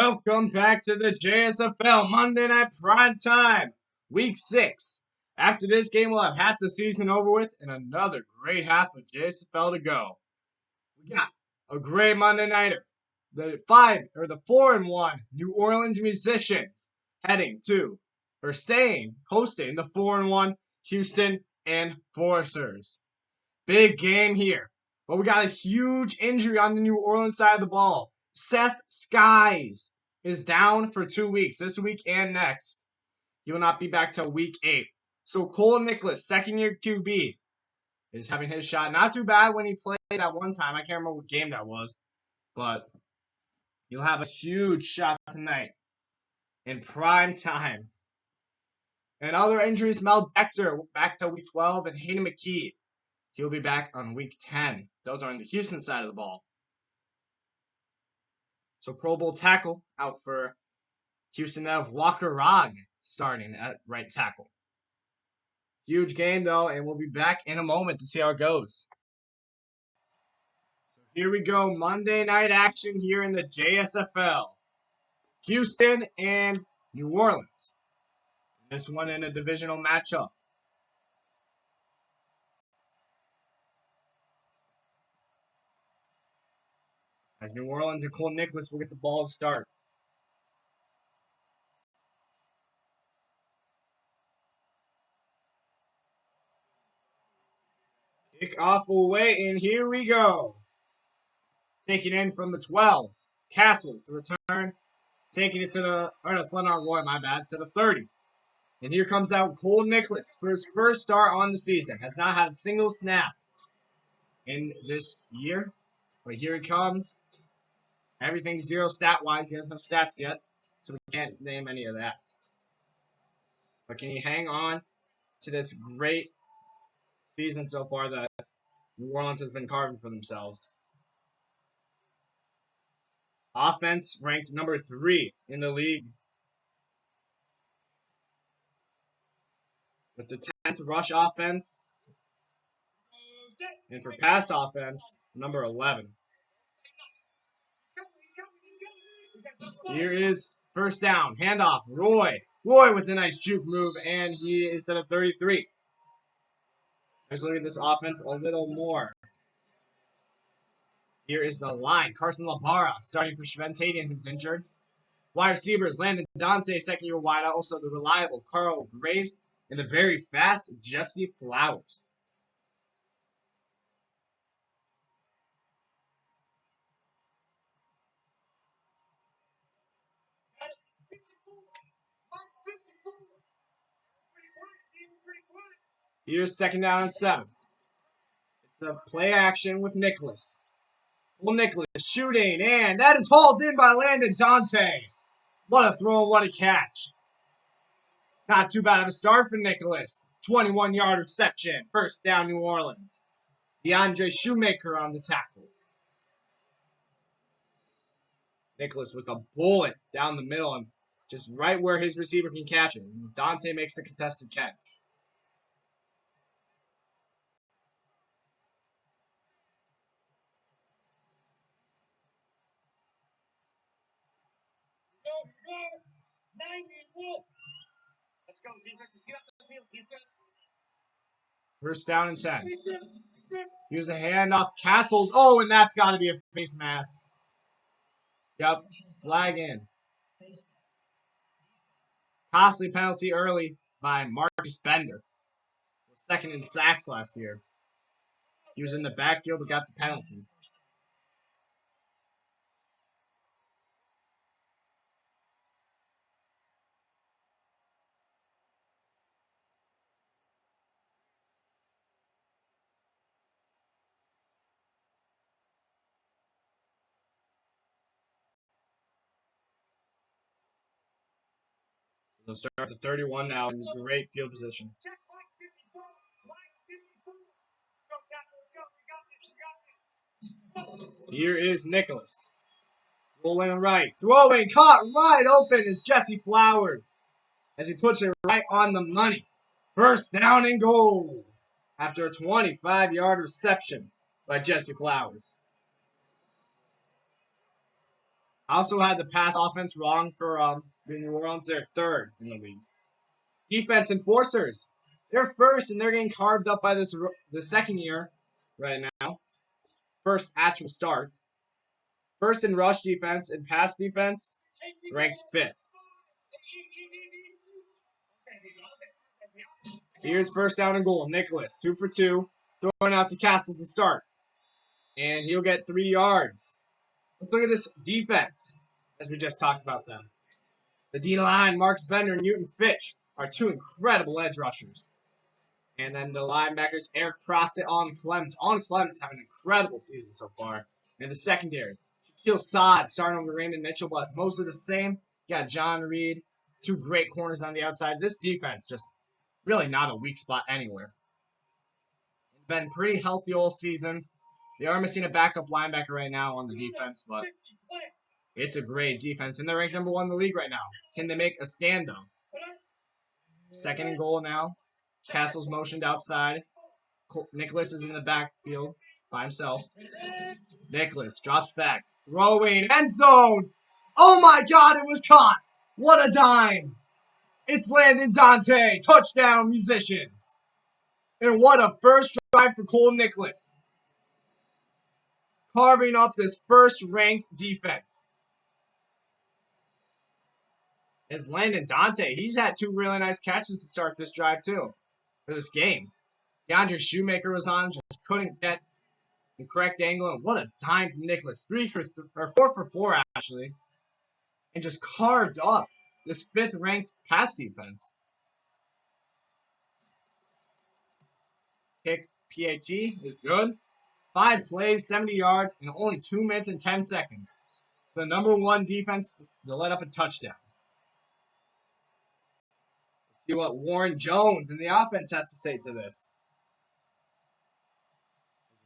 Welcome back to the JSFL Monday Night Primetime, Week 6. After this game, we'll have half the season over with and another great half of JSFL to go. We got a great Monday Nighter. The 4-1 New Orleans Musicians hosting the 4-1 Huston Enforcers. Big game here. But we got a huge injury on the New Orleans side of the ball. Seth Skies is down for 2 weeks, this week and next. He will not be back till week 8. So Cole Nicholas, second-year QB, is having his shot. Not too bad when he played that one time. I can't remember what game that was. But he'll have a huge shot tonight in prime time. And other injuries, Mel Dexter back to week 12, and Hayden McKee. He'll be back on week 10. Those are on the Houston side of the ball. So Pro Bowl tackle out for Houston of Walker Rogg starting at right tackle. Huge game though, and we'll be back in a moment to see how it goes. So here we go, Monday night action here in the JSFL. Houston and New Orleans. This one in a divisional matchup. As New Orleans and Cole Nicholas will get the ball to start. Kick off away, and here we go. Taking in from the 12. Castles to return. Taking it to the Flenard Roy, to the 30. And here comes out Cole Nicholas for his first start on the season. Has not had a single snap in this year. But here he comes. Everything's zero stat-wise. He has no stats yet. So we can't name any of that. But can he hang on to this great season so far that New Orleans has been carving for themselves? Offense ranked number 3 in the league. With the 10th rush offense. And for pass offense, number 11. Here is first down. Handoff. Roy. Roy with a nice juke move, and he is to the 33. Let's look at this offense a little more. Here is the line. Carson LaBarra starting for Shventadian, who's injured. Wide receivers, Landon Dante, second-year wideout. Also the reliable Carl Graves and the very fast Jesse Flowers. Here's second down and 7. It's a play action with Nicholas. Well, Nicholas shooting, and that is hauled in by Landon Dante. What a throw and what a catch. Not too bad of a start for Nicholas. 21-yard reception. First down, New Orleans. DeAndre Shoemaker on the tackle. Nicholas with a bullet down the middle and just right where his receiver can catch it. Dante makes the contested catch. Let's go, defense. Let's get up the field, defense. First down and 10. Here's a handoff. Castles. Oh, and that's got to be a face mask. Yep. Flag in. Costly penalty early by Marcus Bender. Second in sacks last year. He was in the backfield but got the penalty. They'll start at the 31 now in great field position. Here is Nicholas. Rolling right. Throwing. Caught right open is Jesse Flowers. As he puts it right on the money. First down and goal. After a 25-yard reception by Jesse Flowers. Also had the pass offense wrong for the New Orleans. They're third in the league. Defense enforcers. They're first, and they're getting carved up by the second year right now. First actual start. First in rush defense and pass defense, ranked fifth. Here's first down and goal. Nicholas, 2 for 2, throwing out to Castles to start, and he'll get 3 yards. Let's look at this defense, as we just talked about them. The D-line, Marks Bender and Newton Fitch, are 2 incredible edge rushers. And then the linebackers, Eric Prost and On Clements. On Clements have an incredible season so far. And the secondary, Shaquille Saad starting over Raymond Mitchell, but mostly the same. You got John Reed, 2 great corners on the outside. This defense just really not a weak spot anywhere. Been pretty healthy all season. They are missing a backup linebacker right now on the defense, but it's a great defense. And they're ranked number 1 in the league right now. Can they make a stand, though? Second and goal now. Castle's motioned outside. Nicholas is in the backfield by himself. Nicholas drops back. Throwing end zone. Oh my God, it was caught. What a dime. It's Landon Dante. Touchdown, musicians. And what a first drive for Cole Nicholas. Carving up this first-ranked defense. Is Landon Dante. He's had 2 really nice catches to start this drive, too, for this game. DeAndre Shoemaker was on, just couldn't get the correct angle. And what a dime from Nicholas. 4 for 4, actually. And just carved up this 5th-ranked pass defense. Kick PAT is good. 5 plays, 70 yards, and only 2 minutes and 10 seconds. The number 1 defense to let up a touchdown. Let's see what Warren Jones and the offense has to say to this.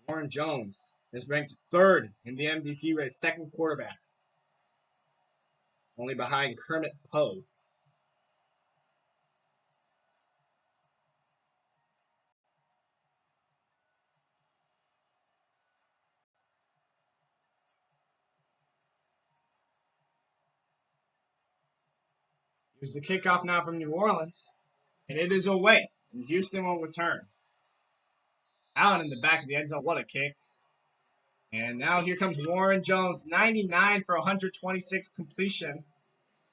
Warren Jones is ranked 3rd in the MVP race, 2nd quarterback. Only behind Kermit Poe. Here's the kickoff now from New Orleans. And it is away. And Houston will return. Allen in the back of the end zone. What a kick. And now here comes Warren Jones. 99 for 126 completion.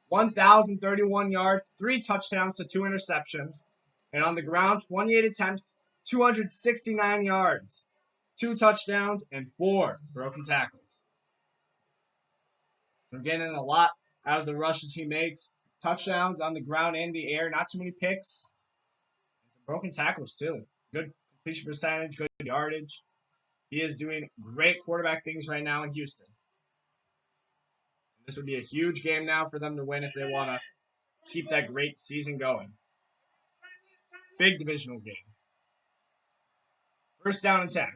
1,031 yards. 3 touchdowns to 2 interceptions. And on the ground, 28 attempts. 269 yards. 2 touchdowns and 4 broken tackles. We're getting a lot out of the rushes he makes. Touchdowns on the ground and the air. Not too many picks. Some broken tackles, too. Good completion percentage, good yardage. He is doing great quarterback things right now in Houston. This would be a huge game now for them to win if they want to keep that great season going. Big divisional game. First down and 10.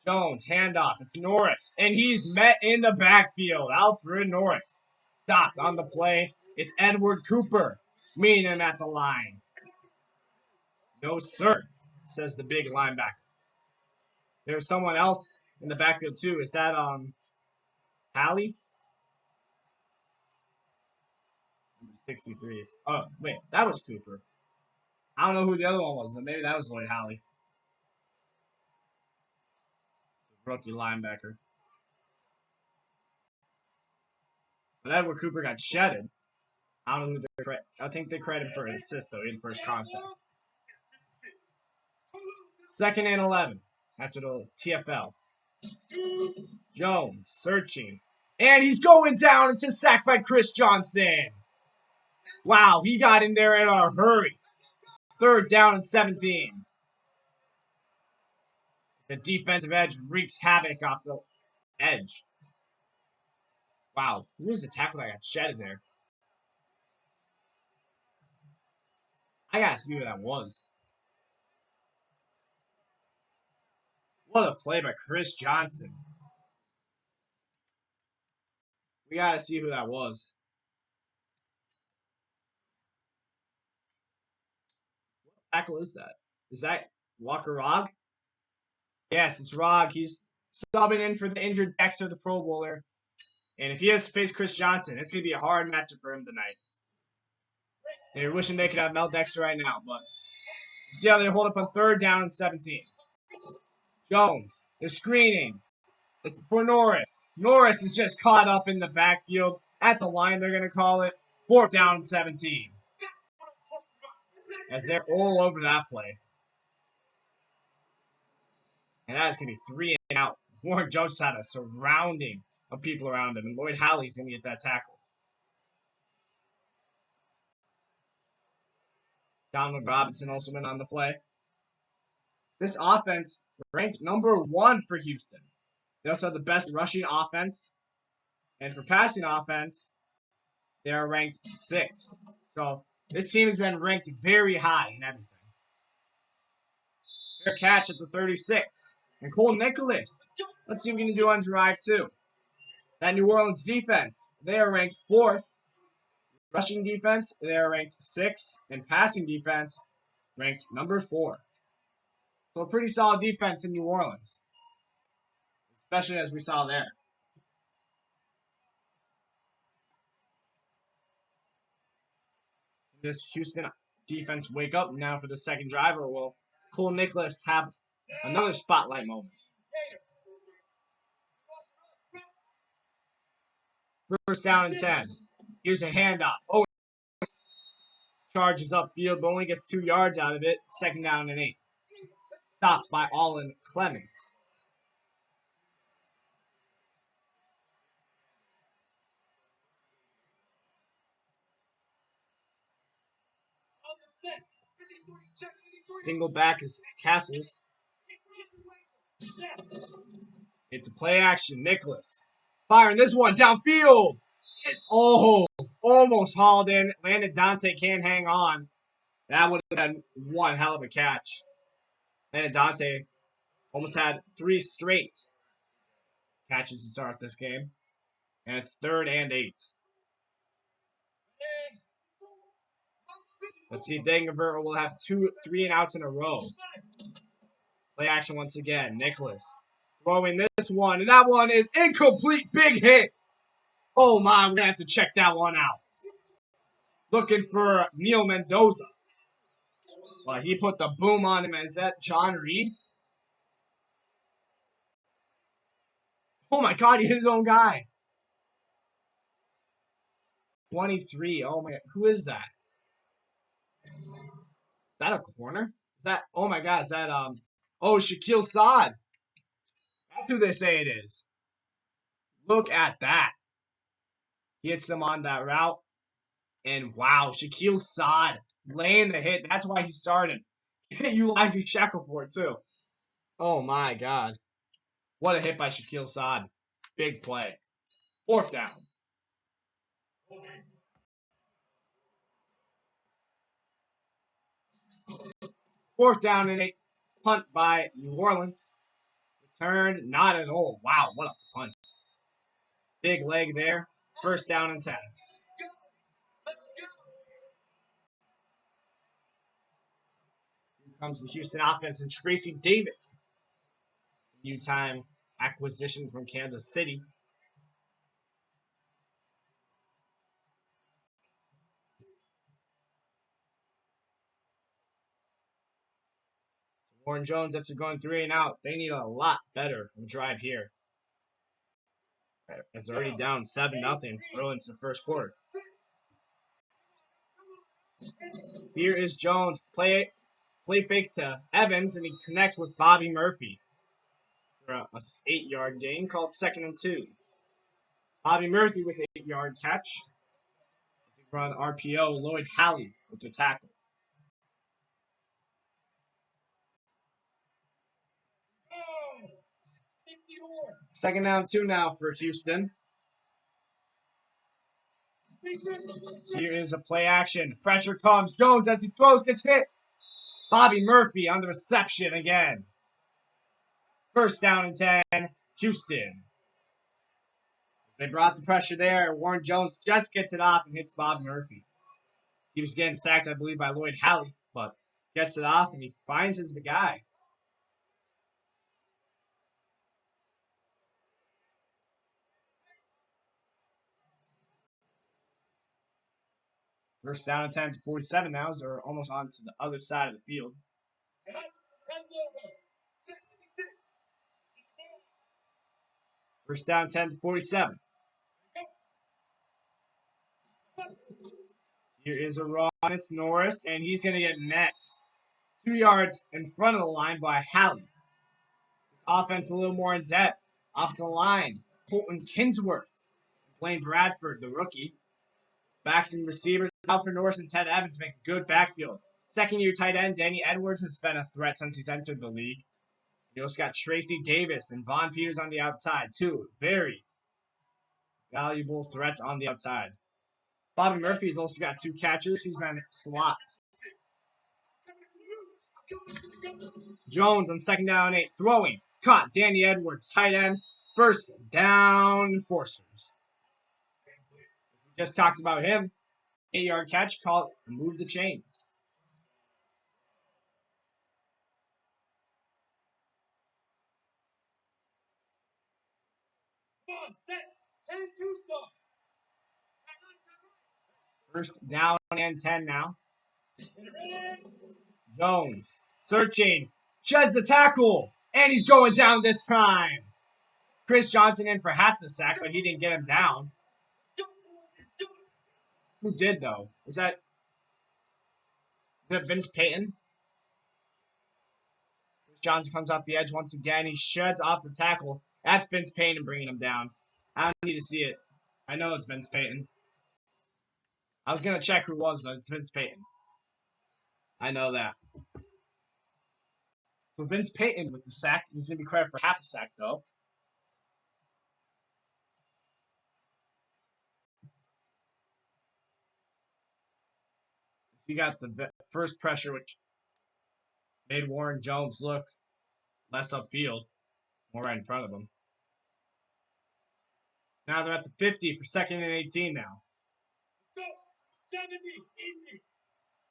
Jones, handoff. It's Norris. And he's met in the backfield. Alfred Norris. Stopped on the play. It's Edward Cooper. Meeting him at the line. No, sir, says the big linebacker. There's someone else in the backfield, too. Is that, Hallie? 63. Oh, wait. That was Cooper. I don't know who the other one was. Maybe that was Lloyd Hallie. Rookie linebacker. But Edward Cooper got shedded. I don't know who they credit. I think they credit for an assist, though, in first contact. 2nd and 11 after the TFL. Jones searching. And he's going down. It's a sack by Chris Johnson. Wow, he got in there in a hurry. 3rd down and 17. The defensive edge wreaks havoc off the edge. Wow, who was the tackle that got shedded there? I gotta see who that was. What a play by Chris Johnson. We gotta see who that was. What tackle is that? Is that Walker Rogg? Yes, it's Rogg. He's subbing in for the injured Dexter, the Pro Bowler. And if he has to face Chris Johnson, it's going to be a hard matchup for him tonight. They're wishing they could have Mel Dexter right now, but see how they hold up on 3rd down and 17. Jones is screening. It's for Norris. Norris is just caught up in the backfield at the line, they're going to call it. 4th down and 17. As they're all over that play. And that's going to be 3 and out. Warren Jones had a surrounding of people around him, and Lloyd Halley's going to get that tackle. Donald Robinson also went on the play. This offense ranked number 1 for Houston. They also have the best rushing offense. And for passing offense, they are ranked 6. So this team has been ranked very high in everything. Fair catch at the 36. And Cole Nicholas. Let's see what we can do on drive 2. That New Orleans defense, they are ranked 4th. Rushing defense, they are ranked 6th. And passing defense, ranked number 4. So a pretty solid defense in New Orleans. Especially as we saw there. This Houston defense wake up now for the second drive, or will Cole Nicholas have another spotlight moment? First down and 10. Here's a handoff. Oh, charges upfield, but only gets 2 yards out of it. 2nd down and 8. Stopped by Allen Clemens. Single back is Castles. It's a play action. Nicholas firing this one downfield. Almost hauled in. Landon Dante can't hang on. That would have been one hell of a catch. Landon Dante almost had 3 straight catches to start this game. And it's 3rd and 8. Let's see if they can convert, or we'll have 2 3 and outs in a row. Play action once again. Nicholas throwing this one, and that one is incomplete. Big hit. Oh my, we're going to have to check that one out. Looking for Neil Mendoza. Well, he put the boom on him. Is that John Reed? Oh my God, he hit his own guy. 23. Oh my God, who is that? Is that a corner? Is that, oh my God, is that, oh, Shaquille Saad. That's who they say it is. Look at that. He hits them on that route. And wow, Shaquille Saad laying the hit. That's why he started. Utilizing Shackleford too. Oh my God. What a hit by Shaquille Saad. Big play. 4th down. 4th down and 8. Punt by New Orleans. Return, not at all. Wow, what a punt. Big leg there. 1st down and 10. Here comes the Houston offense and Tracy Davis. New time acquisition from Kansas City. Warren Jones, after going 3 and out, they need a lot better of a drive here. As they're already down 7-0 early into the 1st quarter. Here is Jones. Play fake to Evans, and he connects with Bobby Murphy for a 8-yard gain called 2nd and 2. Bobby Murphy with an 8-yard catch. Run RPO, Lloyd Halley with the tackle. Second down 2 now for Houston. Here is a play action. Pressure comes. Jones, as he throws, gets hit. Bobby Murphy on the reception again. 1st down and 10, Houston. They brought the pressure there. Warren Jones just gets it off and hits Bob Murphy. He was getting sacked, I believe, by Lloyd Halley, but gets it off and he finds his guy. First down and 10 to 47 now as they're almost on to the other side of the field. First down 10 to 47. Here is a run. It's Norris, and he's going to get met 2 yards in front of the line by Halley. This offense a little more in depth. Off the line, Colton Kinsworth, Blaine Bradford, the rookie. Backs and receivers, Alfred Norris and Ted Evans make a good backfield. Second-year tight end Danny Edwards has been a threat since he's entered the league. You also got Tracy Davis and Von Peters on the outside, too. Very valuable threats on the outside. Bobby Murphy has also got 2 catches. He's been slot. Jones on second down and 8, throwing. Caught Danny Edwards, tight end. First down, Enforcers. We just talked about him. 8-yard catch, called move the chains. First down and 10 now. Jones searching, sheds the tackle, and he's going down this time. Chris Johnson in for half the sack, but he didn't get him down. Who did, though? Was that Vince Payton? Chris Johnson comes off the edge once again. He sheds off the tackle. That's Vince Payton bringing him down. I don't need to see it. I know it's Vince Payton. I was going to check who it was, but it's Vince Payton. I know that. So Vince Payton with the sack. He's going to be credited for half a sack, though. He got the first pressure, which made Warren Jones look less upfield, more right in front of him. Now they're at the 50 for second and 18 now.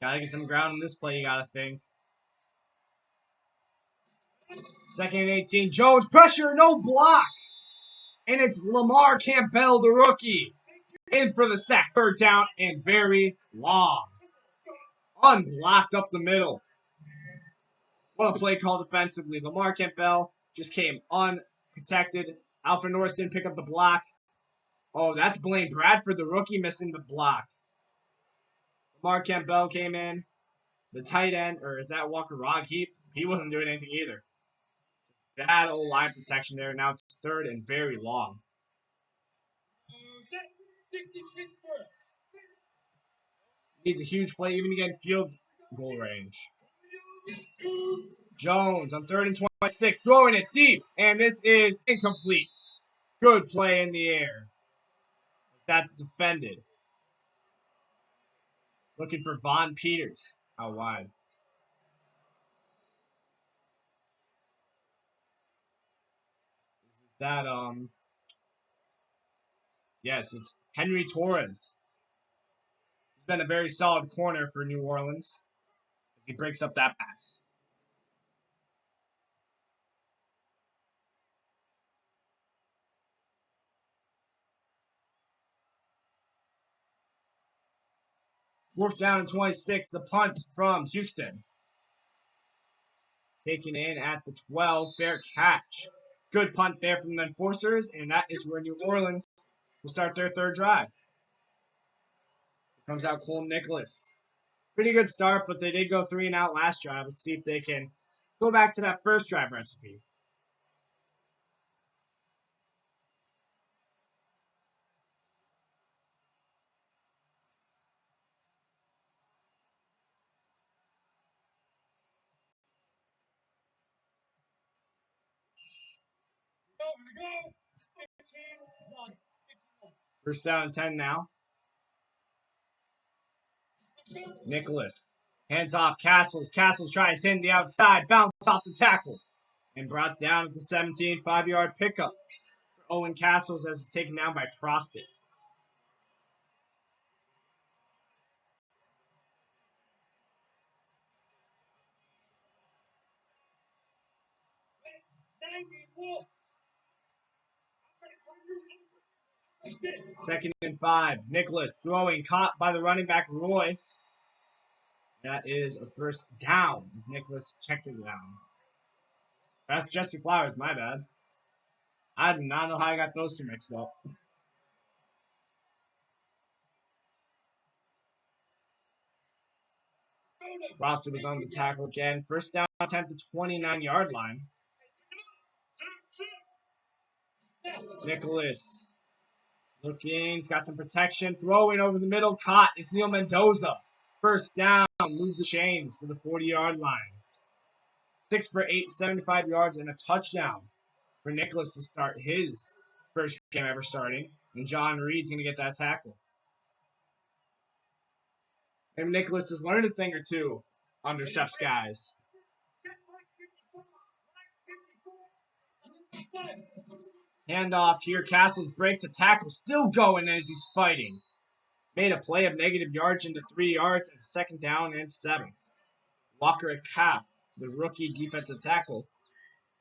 Gotta get some ground in this play, you gotta think. Second and 18. Jones, pressure, no block. And it's Lamar Campbell, the rookie, in for the sack. Third down and very long. Unblocked up the middle. What a play call defensively. Lamar Campbell just came unprotected. Alfred Norris didn't pick up the block. Oh, that's Blaine Bradford, the rookie, missing the block. Lamar Campbell came in. The tight end, or is that Walker Rogg? He wasn't doing anything either. Bad old line protection there. Now it's third and very long. Needs a huge play, even to get field goal range. Jones on third and 26, throwing it deep, and this is incomplete. Good play in the air. That's defended. Looking for Von Peters out wide. Is that Yes, it's Henry Torres. He's been a very solid corner for New Orleans as he breaks up that pass. Fourth down and 26, the punt from Huston. Taken in at the 12, fair catch. Good punt there from the Enforcers, and that is where New Orleans will start their third drive. Comes out Cole Nicholas. Pretty good start, but they did go 3 and out last drive. Let's see if they can go back to that first drive recipe. First down and 10 now. Nicholas. Hands off Castles. Castles tries hitting the outside. Bounce off the tackle. And brought down at the 17, 5-yard pickup for Owen Castles as it's taken down by Prostit. 2nd and 5. Nicholas throwing, caught by the running back Roy. That is a first down as Nicholas checks it down. That's Jesse Flowers, my bad. I do not know how I got those two mixed up. Foster was on the tackle again. First down attempt at the 29-yard line. Nicholas looking, he's got some protection, throwing over the middle, caught. It's Neil Mendoza. First down, move the chains to the 40-yard line. 6 for 8, 75 yards, and a touchdown for Nicholas to start his first game ever starting. And John Reed's going to get that tackle. And Nicholas has learned a thing or two under Chef's guys. Handoff here. Castles breaks a tackle. Still going as he's fighting. Made a play of negative yards into 3 yards and 2nd down and 7. Walker Calf, the rookie defensive tackle,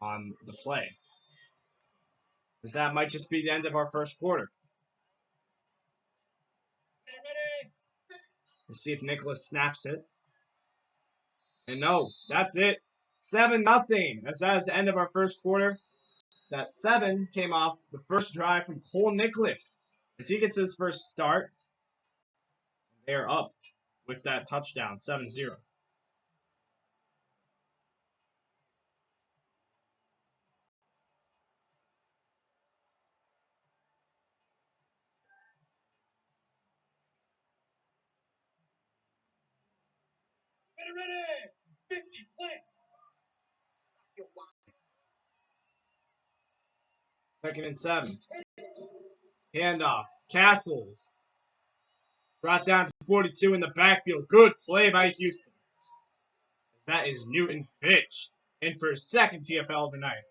on the play. Because that might just be the end of our first quarter. Let's see if Nicholas snaps it. And no, that's it. 7-0. That's the end of our first quarter. That 7 came off the first drive from Cole Nicholas. As he gets his first start, they're up with that touchdown, 7-0. Second and 7. Handoff. Castles. Brought down to 42 in the backfield. Good play by Huston. That is Newton Fitch in for his second TFL of the night.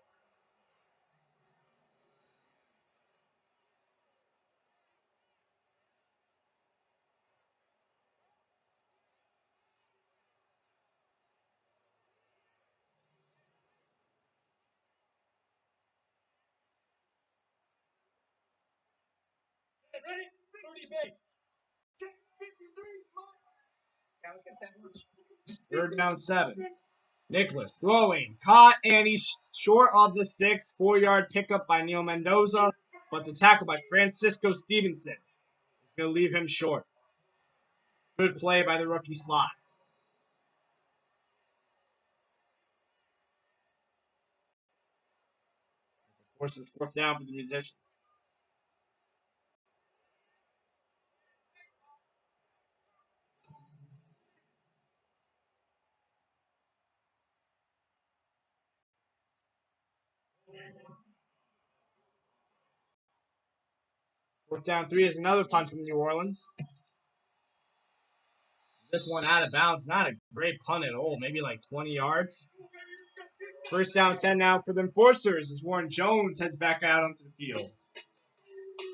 Third down 7. Nicholas throwing, caught, and he's short of the sticks. 4-yard pickup by Neil Mendoza, but the tackle by Francisco Stevenson is going to leave him short. Good play by the rookie slot. Of course, it's 4th down for the Musicians. Fourth down 3 is another punt from New Orleans. This one out of bounds. Not a great punt at all. Maybe like 20 yards. First down 10 now for the Enforcers as Warren Jones heads back out onto the field.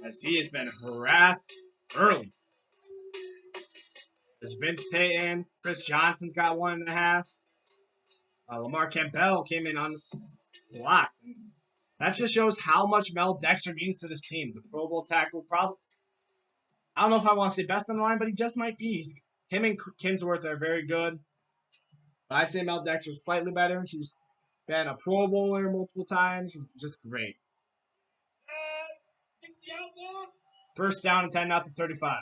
As he has been harassed early. There's Vince Payton. Chris Johnson's got 1.5. Lamar Campbell came in on block. That just shows how much Mel Dexter means to this team. The Pro Bowl tackle, probably. I don't know if I want to say best on the line, but he just might be. Him and Kinsworth are very good. But I'd say Mel Dexter is slightly better. He's been a Pro Bowler multiple times. He's just great. First down and 10 out to 35.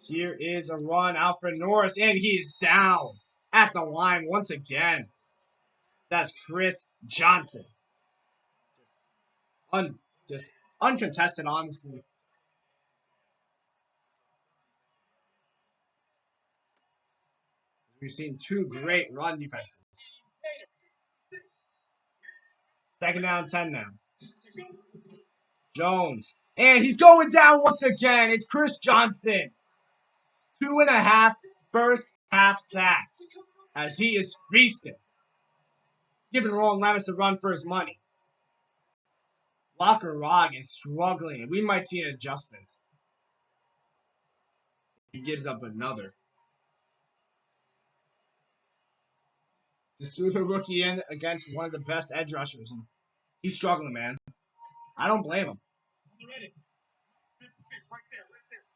Here is a run. Alfred Norris, and he is down at the line once again. That's Chris Johnson. Just uncontested, honestly. We've seen 2 great run defenses. 2nd down, 10 now. Jones. And he's going down once again. It's Chris Johnson. 2.5 first half sacks as he is feasting. Giving Roland Levis a run for his money. Walker Rog is struggling. We might see an adjustment. He gives up another. Just threw the rookie in against one of the best edge rushers in He's struggling, man. I don't blame him.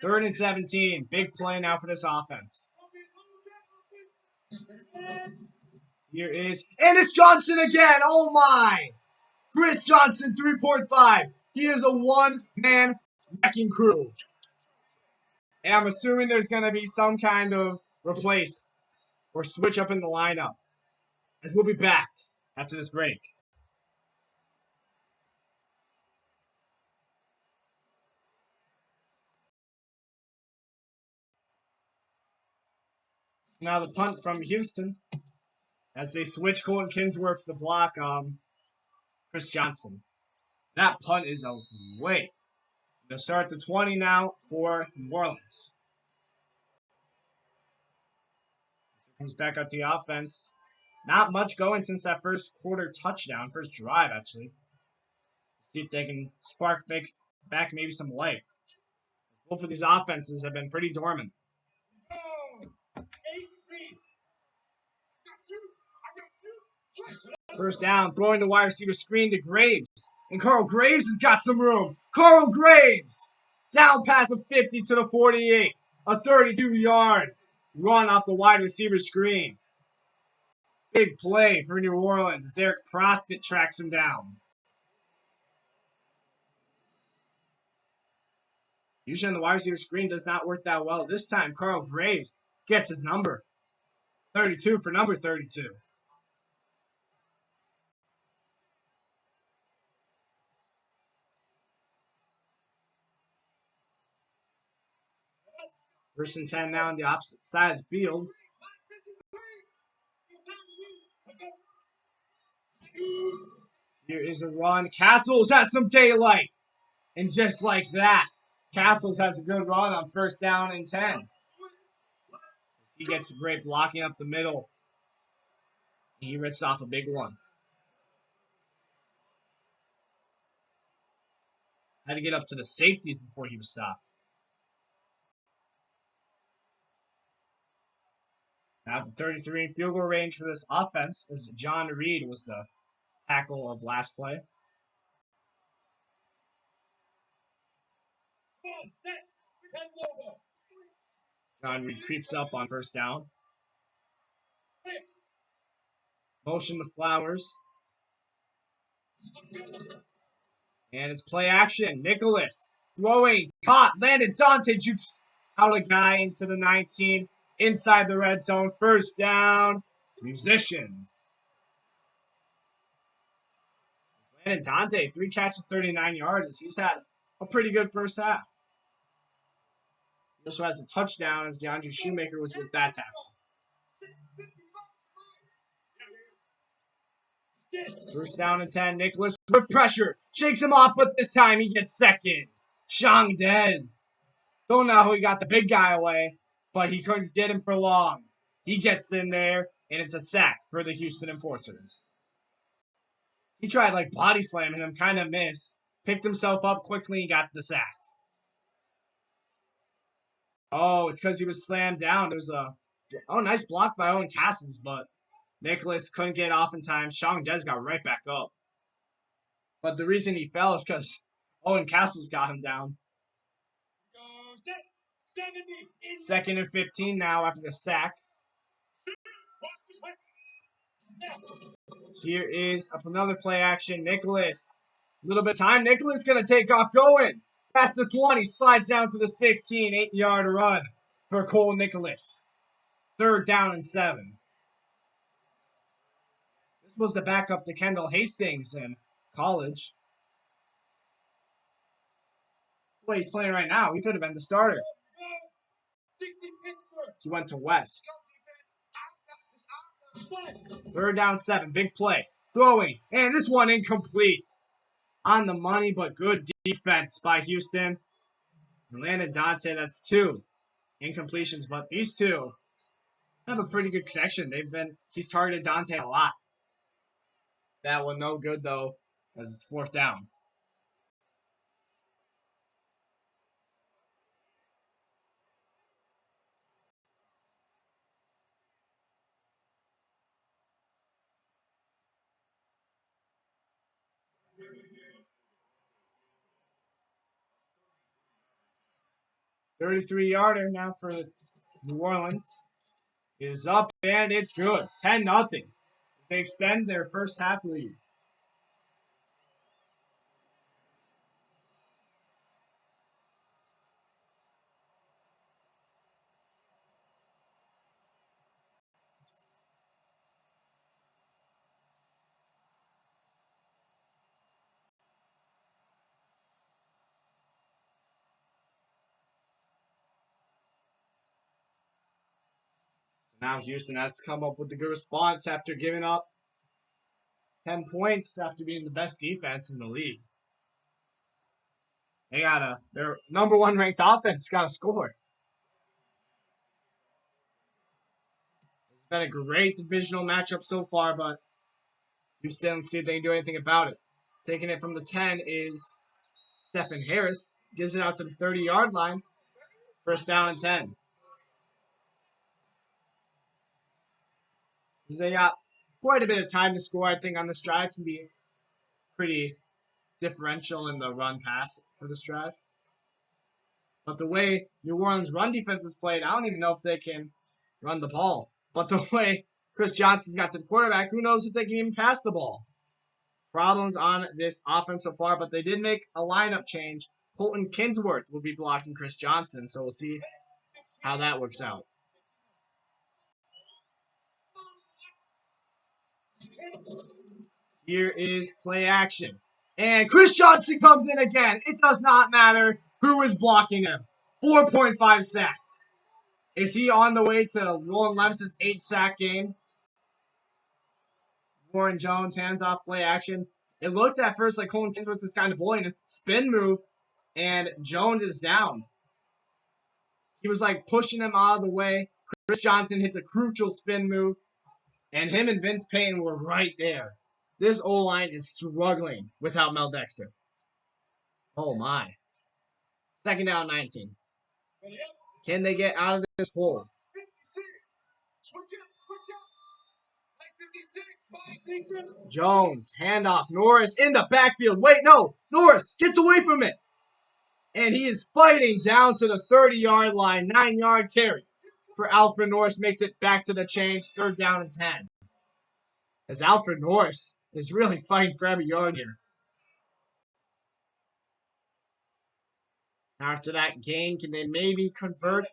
3rd and 17. Big play now for this offense. Here is, and it's Johnson again. Oh my! Chris Johnson, 3.5. He is a one-man wrecking crew. And I'm assuming there's going to be some kind of replace or switch up in the lineup. As we'll be back after this break. Now the punt from Houston. As they switch Colton Kinsworth to block Chris Johnson. That punt is away. They'll start the 20 now for New Orleans. Comes back up the offense. Not much going since that first quarter touchdown. First drive, actually. See if they can spark back maybe some life. Both of these offenses have been pretty dormant. First down, throwing the wide receiver screen to Graves. And Carl Graves has got some room. Carl Graves! Down past the 50 to the 48. A 32-yard run off the wide receiver screen. Big play for New Orleans as Eric Prostit tracks him down. Usually on the wide receiver screen does not work that well. This time, Carl Graves gets his number. 32 for number 32. First and 10 now on the opposite side of the field. Here is a run. Castles has some daylight. And just like that, Castles has a good run on first down and 10. He gets great blocking up the middle. He rips off a big one. Had to get up to the safeties before he was stopped. Now the 33 in field goal range for this offense as John Reed was the tackle of last play. John Reed creeps up on first down. Motion to Flowers. And it's play action. Nicholas throwing, caught, landed. Dante jukes out a guy into the 19. Inside the red zone. First down. Musicians. Landon Dante, 3 catches, 39 yards. He's had a pretty good first half. He also has a touchdown as DeAndre Shoemaker was with that tackle. First down and 10. Nicholas with pressure. Shakes him off, but this time he gets seconds. Shang Dez. Don't know how he got the big guy away, but he couldn't get him for long. He gets in there, and it's a sack for the Houston Enforcers. He tried like body slamming him, kind of missed. Picked himself up quickly and got the sack. Oh, it's because he was slammed down. There was a nice block by Owen Castles, but Nicholas couldn't get off in time. Shang Dez got right back up. But the reason he fell is because Owen Castles got him down. 2nd and 15 now after the sack. Here is another play action. Nicholas. A little bit of time. Nicholas going to take off going. Past the 20. Slides down to the 16. 8-yard run for Cole Nicholas. 3rd down and 7. This was the backup to Kendall Hastings in college. The way he's playing right now, he could have been the starter. He went to West. 3rd down 7. Big play. Throwing. And this one incomplete. On the money, but good defense by Houston. Landon Dante, that's 2 incompletions, but these two have a pretty good connection. He's targeted Dante a lot. That one no good though, as it's 4th down. 33-yarder now for New Orleans is up, and it's good. 10-0. They extend their first half lead. Now Houston has to come up with a good response after giving up 10 points after being the best defense in the league. Their number one ranked offense got to score. It's been a great divisional matchup so far, but Houston, see if they can do anything about it. Taking it from the 10 is Stephen Harris. Gives it out to the 30-yard line. First down and 10. They got quite a bit of time to score, I think, on this drive. Can be pretty differential in the run pass for this drive. But the way New Orleans' run defense is played, I don't even know if they can run the ball. But the way Chris Johnson's got to the quarterback, who knows if they can even pass the ball. Problems on this offense so far, but they did make a lineup change. Colton Kinsworth will be blocking Chris Johnson, so we'll see how that works out. Here is play action. And Chris Johnson comes in again. It does not matter who is blocking him. 4.5 sacks. Is he on the way to Roland Levis's 8-sack game? Warren Jones, hands-off play action. It looked at first like Colton Kinsworth was kind of bullying him. Spin move, and Jones is down. He was like pushing him out of the way. Chris Johnson hits a crucial spin move, and him and Vince Payton were right there. This O-line is struggling without Mel Dexter. Oh, my. Second down, 19. Can they get out of this hole? Jones, handoff. Norris in the backfield. Wait, no. Norris gets away from it. And he is fighting down to the 30-yard line. 9-yard carry for Alfred Norris. Makes it back to the chains. Third down and 10. As Alfred Norris is really fighting for every yard here. After that gain, can they maybe convert?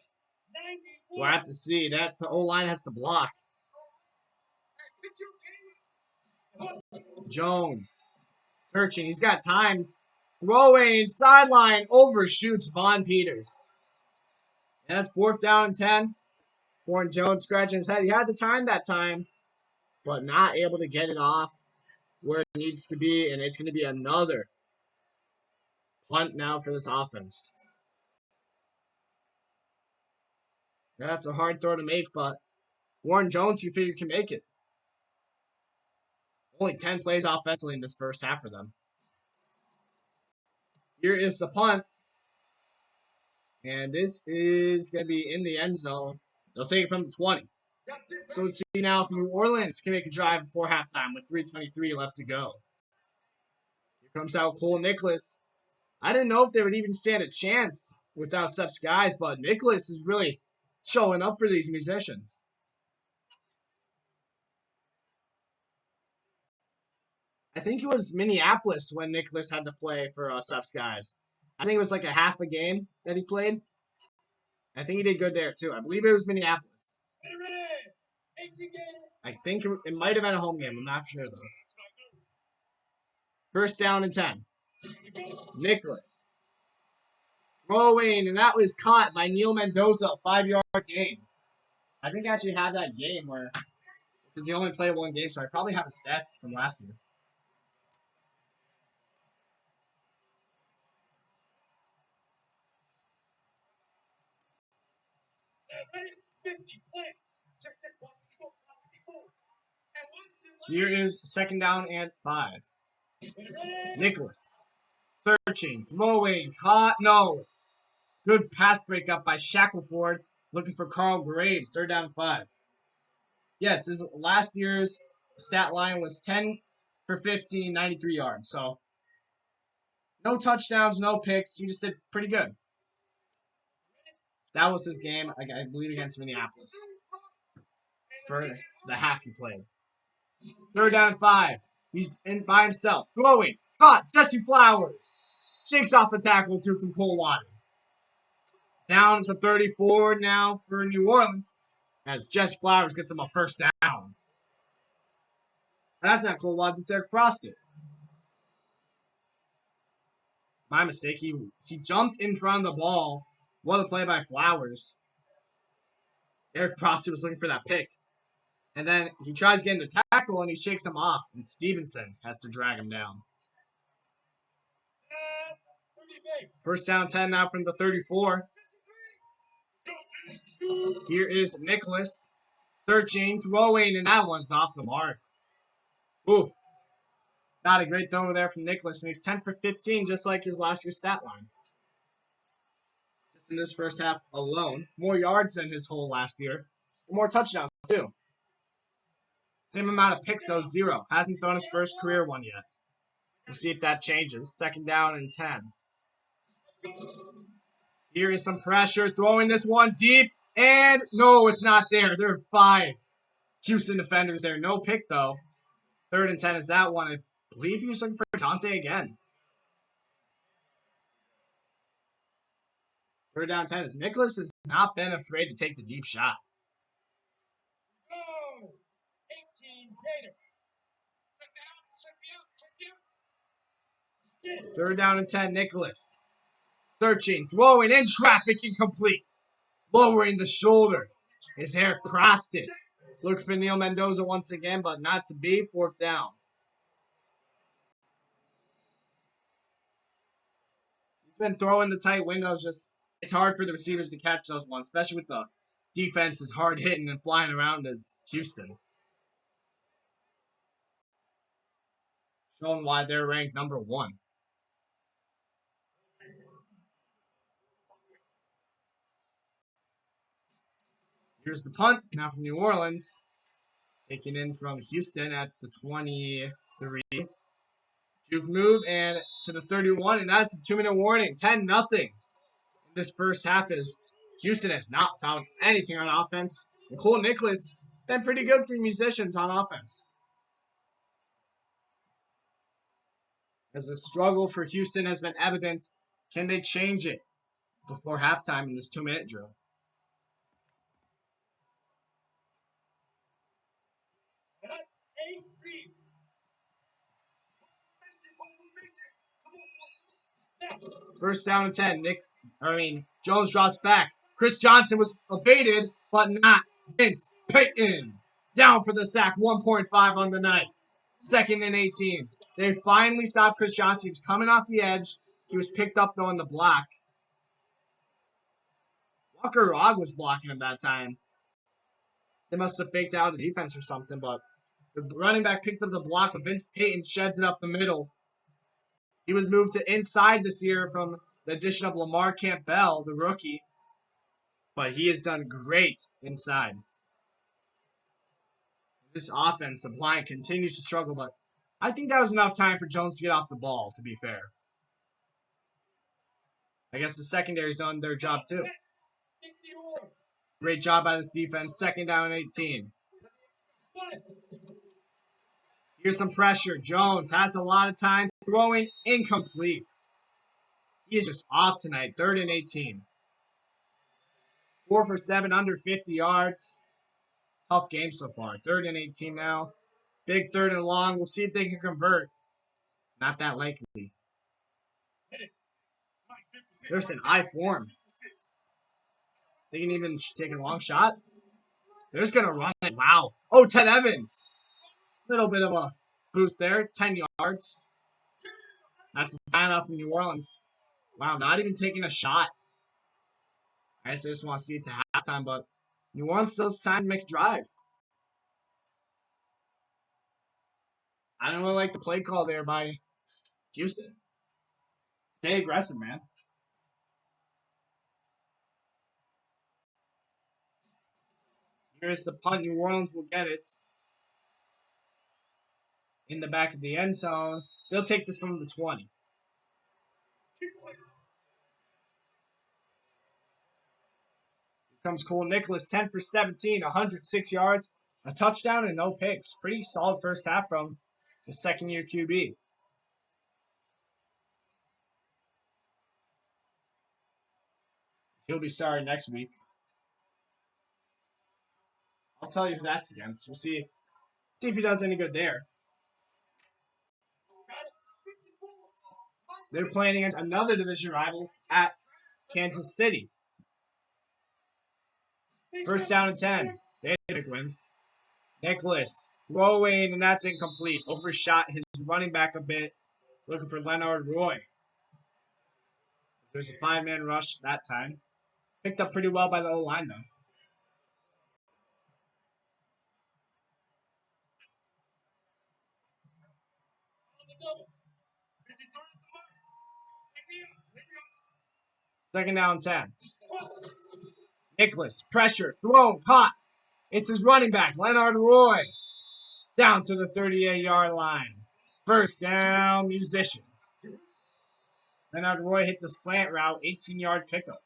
We'll have to see. That the O-line has to block. Jones searching. He's got time. Throwing. Sideline. Overshoots Von Peters. And that's fourth down and 10. Warren Jones scratching his head. He had the time that time, but not able to get it off where it needs to be. And it's going to be another punt now for this offense. That's a hard throw to make, but Warren Jones, you figure, can make it. Only 10 plays offensively in this first half for them. Here is the punt. And this is going to be in the end zone. They'll take it from the 20. So let's see now if New Orleans can make a drive before halftime with 3:23 left to go. Here comes out Cole Nicholas. I didn't know if they would even stand a chance without such guys, but Nicholas is really showing up for these musicians. I think it was Minneapolis when Nicholas had to play for Suff's guys. I think it was like a half a game that he played. I think he did good there too. I believe it was Minneapolis. I think it might have been a home game. I'm not sure though. First down and 10. Nicholas. Throwing, and that was caught by Neil Mendoza, 5-yard gain. I think I actually have that game where, because he only played one game, so I probably have his stats from last year. Here is second down and 5. Nicholas. Searching, throwing, caught, no. Good pass breakup by Shackelford, looking for Carl Graves, third down and 5. Yes, his last year's stat line was 10 for 15, 93 yards. So, no touchdowns, no picks. He just did pretty good. That was his game, I believe, against Minneapolis for the half he played. 3rd down and 5. He's in by himself. Throwing. Caught. Jesse Flowers. Shakes off a tackle or two from Cole Water. Down to 34 now for New Orleans as Jesse Flowers gets him a 1st down. That's not Cole Water. It's Eric Frosted. My mistake. He jumped in front of the ball. What a play by Flowers. Eric Frosted was looking for that pick. And then he tries getting the tackle and he shakes him off. And Stevenson has to drag him down. 1st down 10 now from the 34. Here is Nicholas. Searching, throwing, and that one's off the mark. Ooh. Not a great throw over there from Nicholas. And he's 10 for 15, just like his last year's stat line. Just in this first half alone. More yards than his whole last year. More touchdowns, too. Same amount of picks, though, 0. Hasn't thrown his first career one yet. We'll see if that changes. 2nd down and 10. Here is some pressure. Throwing this one deep. And no, it's not there. There are 5 Houston defenders there. No pick, though. 3rd and 10 is that one. I believe he was looking for Dante again. 3rd down 10 is Nicholas has not been afraid to take the deep shot. 3rd down and 10, Nicholas. Searching, throwing, in traffic, incomplete. Lowering the shoulder is Eric Prosted. Look for Neil Mendoza once again, but not to be. 4th down. He's been throwing the tight windows. Just it's hard for the receivers to catch those ones, especially with the defense is hard hitting and flying around as Houston. Showing why they're ranked number 1. Here's the punt, now from New Orleans. Taken in from Houston at the 23. Juke move and to the 31, and that's a 2-minute warning. 10-0. In this first half is Houston has not found anything on offense. And Cole Nicholas been pretty good for musicians on offense. As the struggle for Houston has been evident, can they change it before halftime in this 2-minute drill? First down and 10. Jones drops back. Chris Johnson was evaded, but not Vince Payton. Down for the sack, 1.5 on the night. 2nd and 18. They finally stopped Chris Johnson. He was coming off the edge. He was picked up, though, in the block. Walker Rogg was blocking him that time. They must have faked out the defense or something, but the running back picked up the block, but Vince Payton sheds it up the middle. He was moved to inside this year from the addition of Lamar Campbell, the rookie. But he has done great inside. This offensive line continues to struggle, but I think that was enough time for Jones to get off the ball, to be fair. I guess the secondary's done their job, too. Great job by this defense. 2nd down and 18. Here's some pressure. Jones has a lot of time. Throwing incomplete. He is just off tonight. 3rd and 18. 4 for 7, under 50 yards. Tough game so far. 3rd and 18 now. Big 3rd and long. We'll see if they can convert. Not that likely. There's an I form. They can even take a long shot. They're just going to run it. Wow. Oh, Ted Evans. Little bit of a boost there. 10 yards. That's a timeout from New Orleans. Wow, not even taking a shot. I guess I just want to see it to halftime, but New Orleans still has time to make a drive. I don't really like the play call there by Houston. Stay aggressive, man. Here's the punt. New Orleans will get it. In the back of the end zone. They'll take this from the 20. Comes Cole Nicholas, 10 for 17, 106 yards, a touchdown, and no picks. Pretty solid first half from the second-year QB. He'll be starting next week. I'll tell you who that's against. We'll see if he does any good there. They're playing against another division rival at Kansas City. First down and 10. They had a big win. Nicholas throwing, and that's incomplete. Overshot his running back a bit, looking for Leonard Roy. There's a 5-man rush that time. Picked up pretty well by the O-line, though. Second down 10. Nicholas, pressure, thrown, caught. It's his running back, Leonard Roy. Down to the 38-yard line. First down, musicians. Leonard Roy hit the slant route, 18-yard pickup.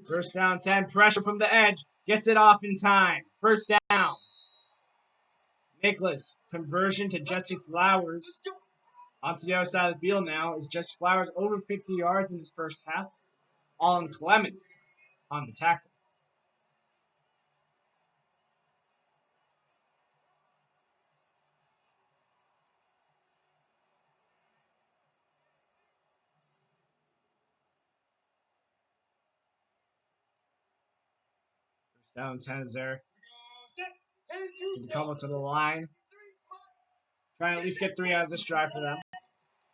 First down 10, pressure from the edge. Gets it off in time. First down. Nicholas, conversion to Jesse Flowers. Onto the other side of the field now is Jesse Flowers over 50 yards in his first half. Allen Clements on the tackle. First down 10 is there. Come up to the line. Trying to at least get 3 out of this drive for them.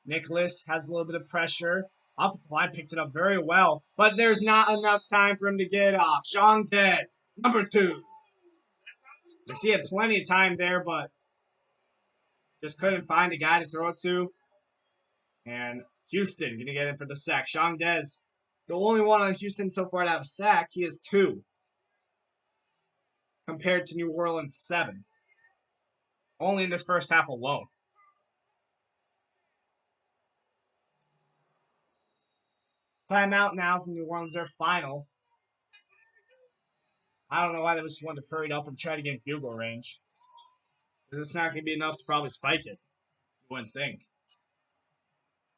Nicholas has a little bit of pressure. Offensive line picks it up very well, but there's not enough time for him to get off. Sean Dez, number 2. He had plenty of time there, but just couldn't find a guy to throw it to. And Huston going to get in for the sack. Sean Dez, the only one on Houston so far to have a sack. He has 2 compared to New Orleans' 7. Only in this first half alone. Timeout now from New Orleans, their final. I don't know why they just wanted to hurry it up and try to get in field goal range. Because it's not going to be enough to probably spike it. You wouldn't think.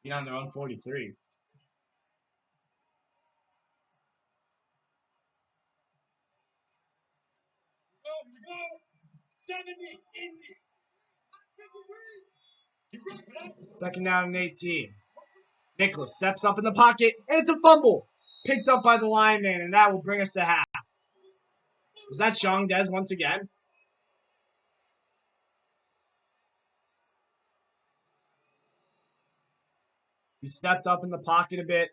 Be on their own 43. Second down and 18. Nicholas steps up in the pocket, and it's a fumble. Picked up by the lineman, and that will bring us to half. Was that Sean Dez once again? He stepped up in the pocket a bit.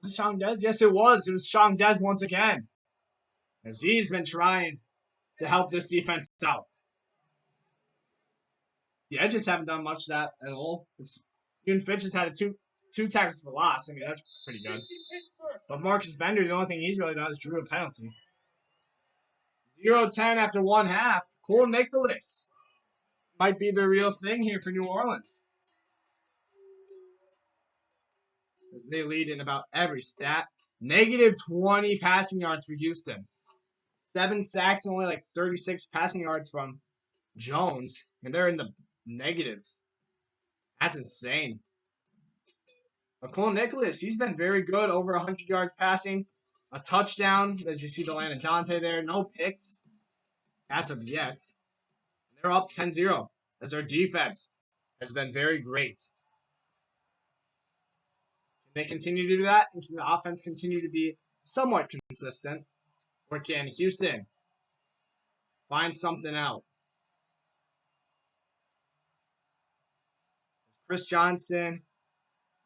Was it Sean Dez? Yes, it was. It was Sean Dez once again. As he's been trying to help this defense out. The Edges haven't done much of that at all. Even Fitch has had two tackles for loss. I mean, that's pretty good. But Marcus Bender, the only thing he's really done is drew a penalty. 0-10 after one half. Cole Nicholas might be the real thing here for New Orleans. As they lead in about every stat. Negative 20 passing yards for Houston. 7 sacks and only like 36 passing yards from Jones. And they're in the negatives. That's insane. But Cole Nicholas, he's been very good. Over 100 yards passing. A touchdown. As you see the Landon Dante there. No picks as of yet. They're up 10-0 as their defense has been very great. Can they continue to do that? And can the offense continue to be somewhat consistent? Or can Houston find something out? Chris Johnson,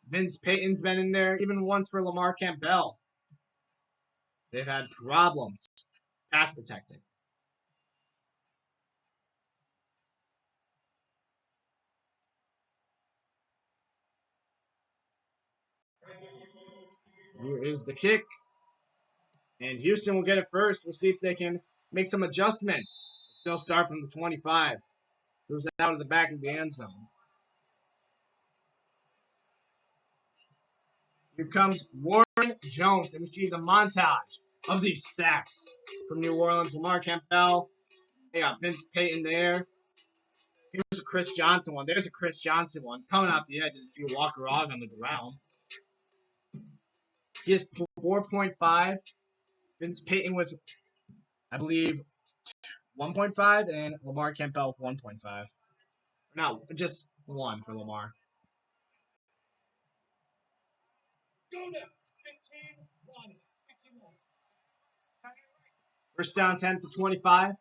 Vince Payton's been in there, even once for Lamar Campbell. They've had problems pass protecting. Here is the kick. And Houston will get it first. We'll see if they can make some adjustments. Still start from the 25. Moves it out of the back of the end zone. Here comes Warren Jones, and we see the montage of these sacks from New Orleans. Lamar Campbell. They got Vince Payton there. Here's a Chris Johnson one. There's a Chris Johnson one. Coming off the edge and see Walker Ogg on the ground. He has 4.5. Vince Payton with, I believe, 1.5, and Lamar Campbell with 1.5. No, just 1 for Lamar. First down 10 to 25.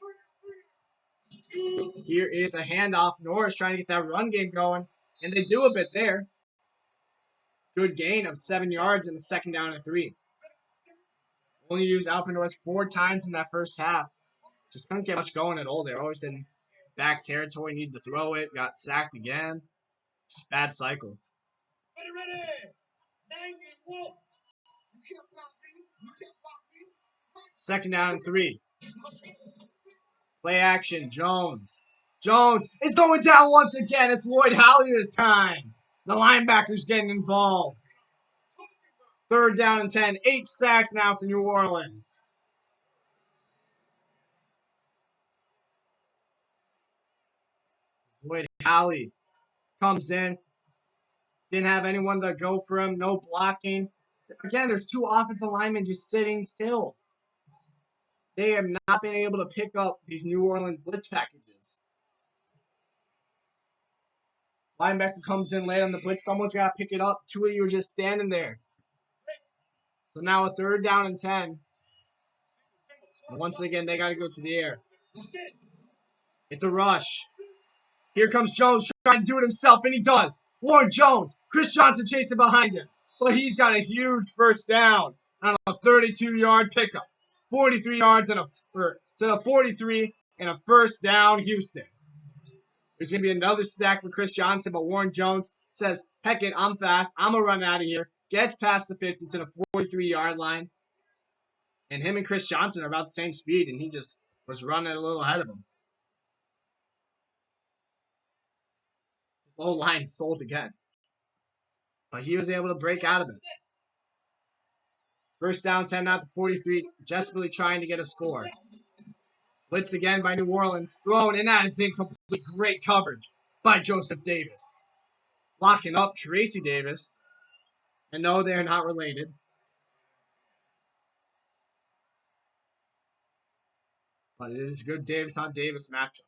Here is a handoff. Norris trying to get that run game going, and they do a bit there. Good gain of 7 yards in the second down and 3. Only used Alfred Norris 4 times in that first half. Just couldn't get much going at all. They're always in back territory, needed to throw it, got sacked again. Just bad cycle. Second down and 3. Play action, Jones. Jones is going down once again. It's Lloyd Howley this time. The linebacker's getting involved. Third down and 10. 8 sacks now for New Orleans. Lloyd Howley comes in. Didn't have anyone to go for him. No blocking. Again, there's 2 offensive linemen just sitting still. They have not been able to pick up these New Orleans blitz packages. Linebacker comes in late on the blitz. Someone's got to pick it up. 2 of you are just standing there. So now a third down and 10. Once again, they got to go to the air. It's a rush. Here comes Jones trying to do it himself, and he does. Warren Jones. Chris Johnson chasing behind him. But he's got a huge first down on a 32-yard pickup. 43 yards to the 43 and a first down, Houston. There's going to be another stack for Chris Johnson, but Warren Jones says, heck it, I'm fast. I'm going to run out of here. Gets past the 50 to the 43-yard line. And him and Chris Johnson are about the same speed, and he just was running a little ahead of him. His whole line sold again. But he was able to break out of it. First down, 10 out to 43, desperately trying to get a score. Blitz again by New Orleans. Thrown, and that is incomplete. Great coverage by Joseph Davis. Locking up Tracy Davis. And no, they're not related. But it is a good Davis on Davis matchup.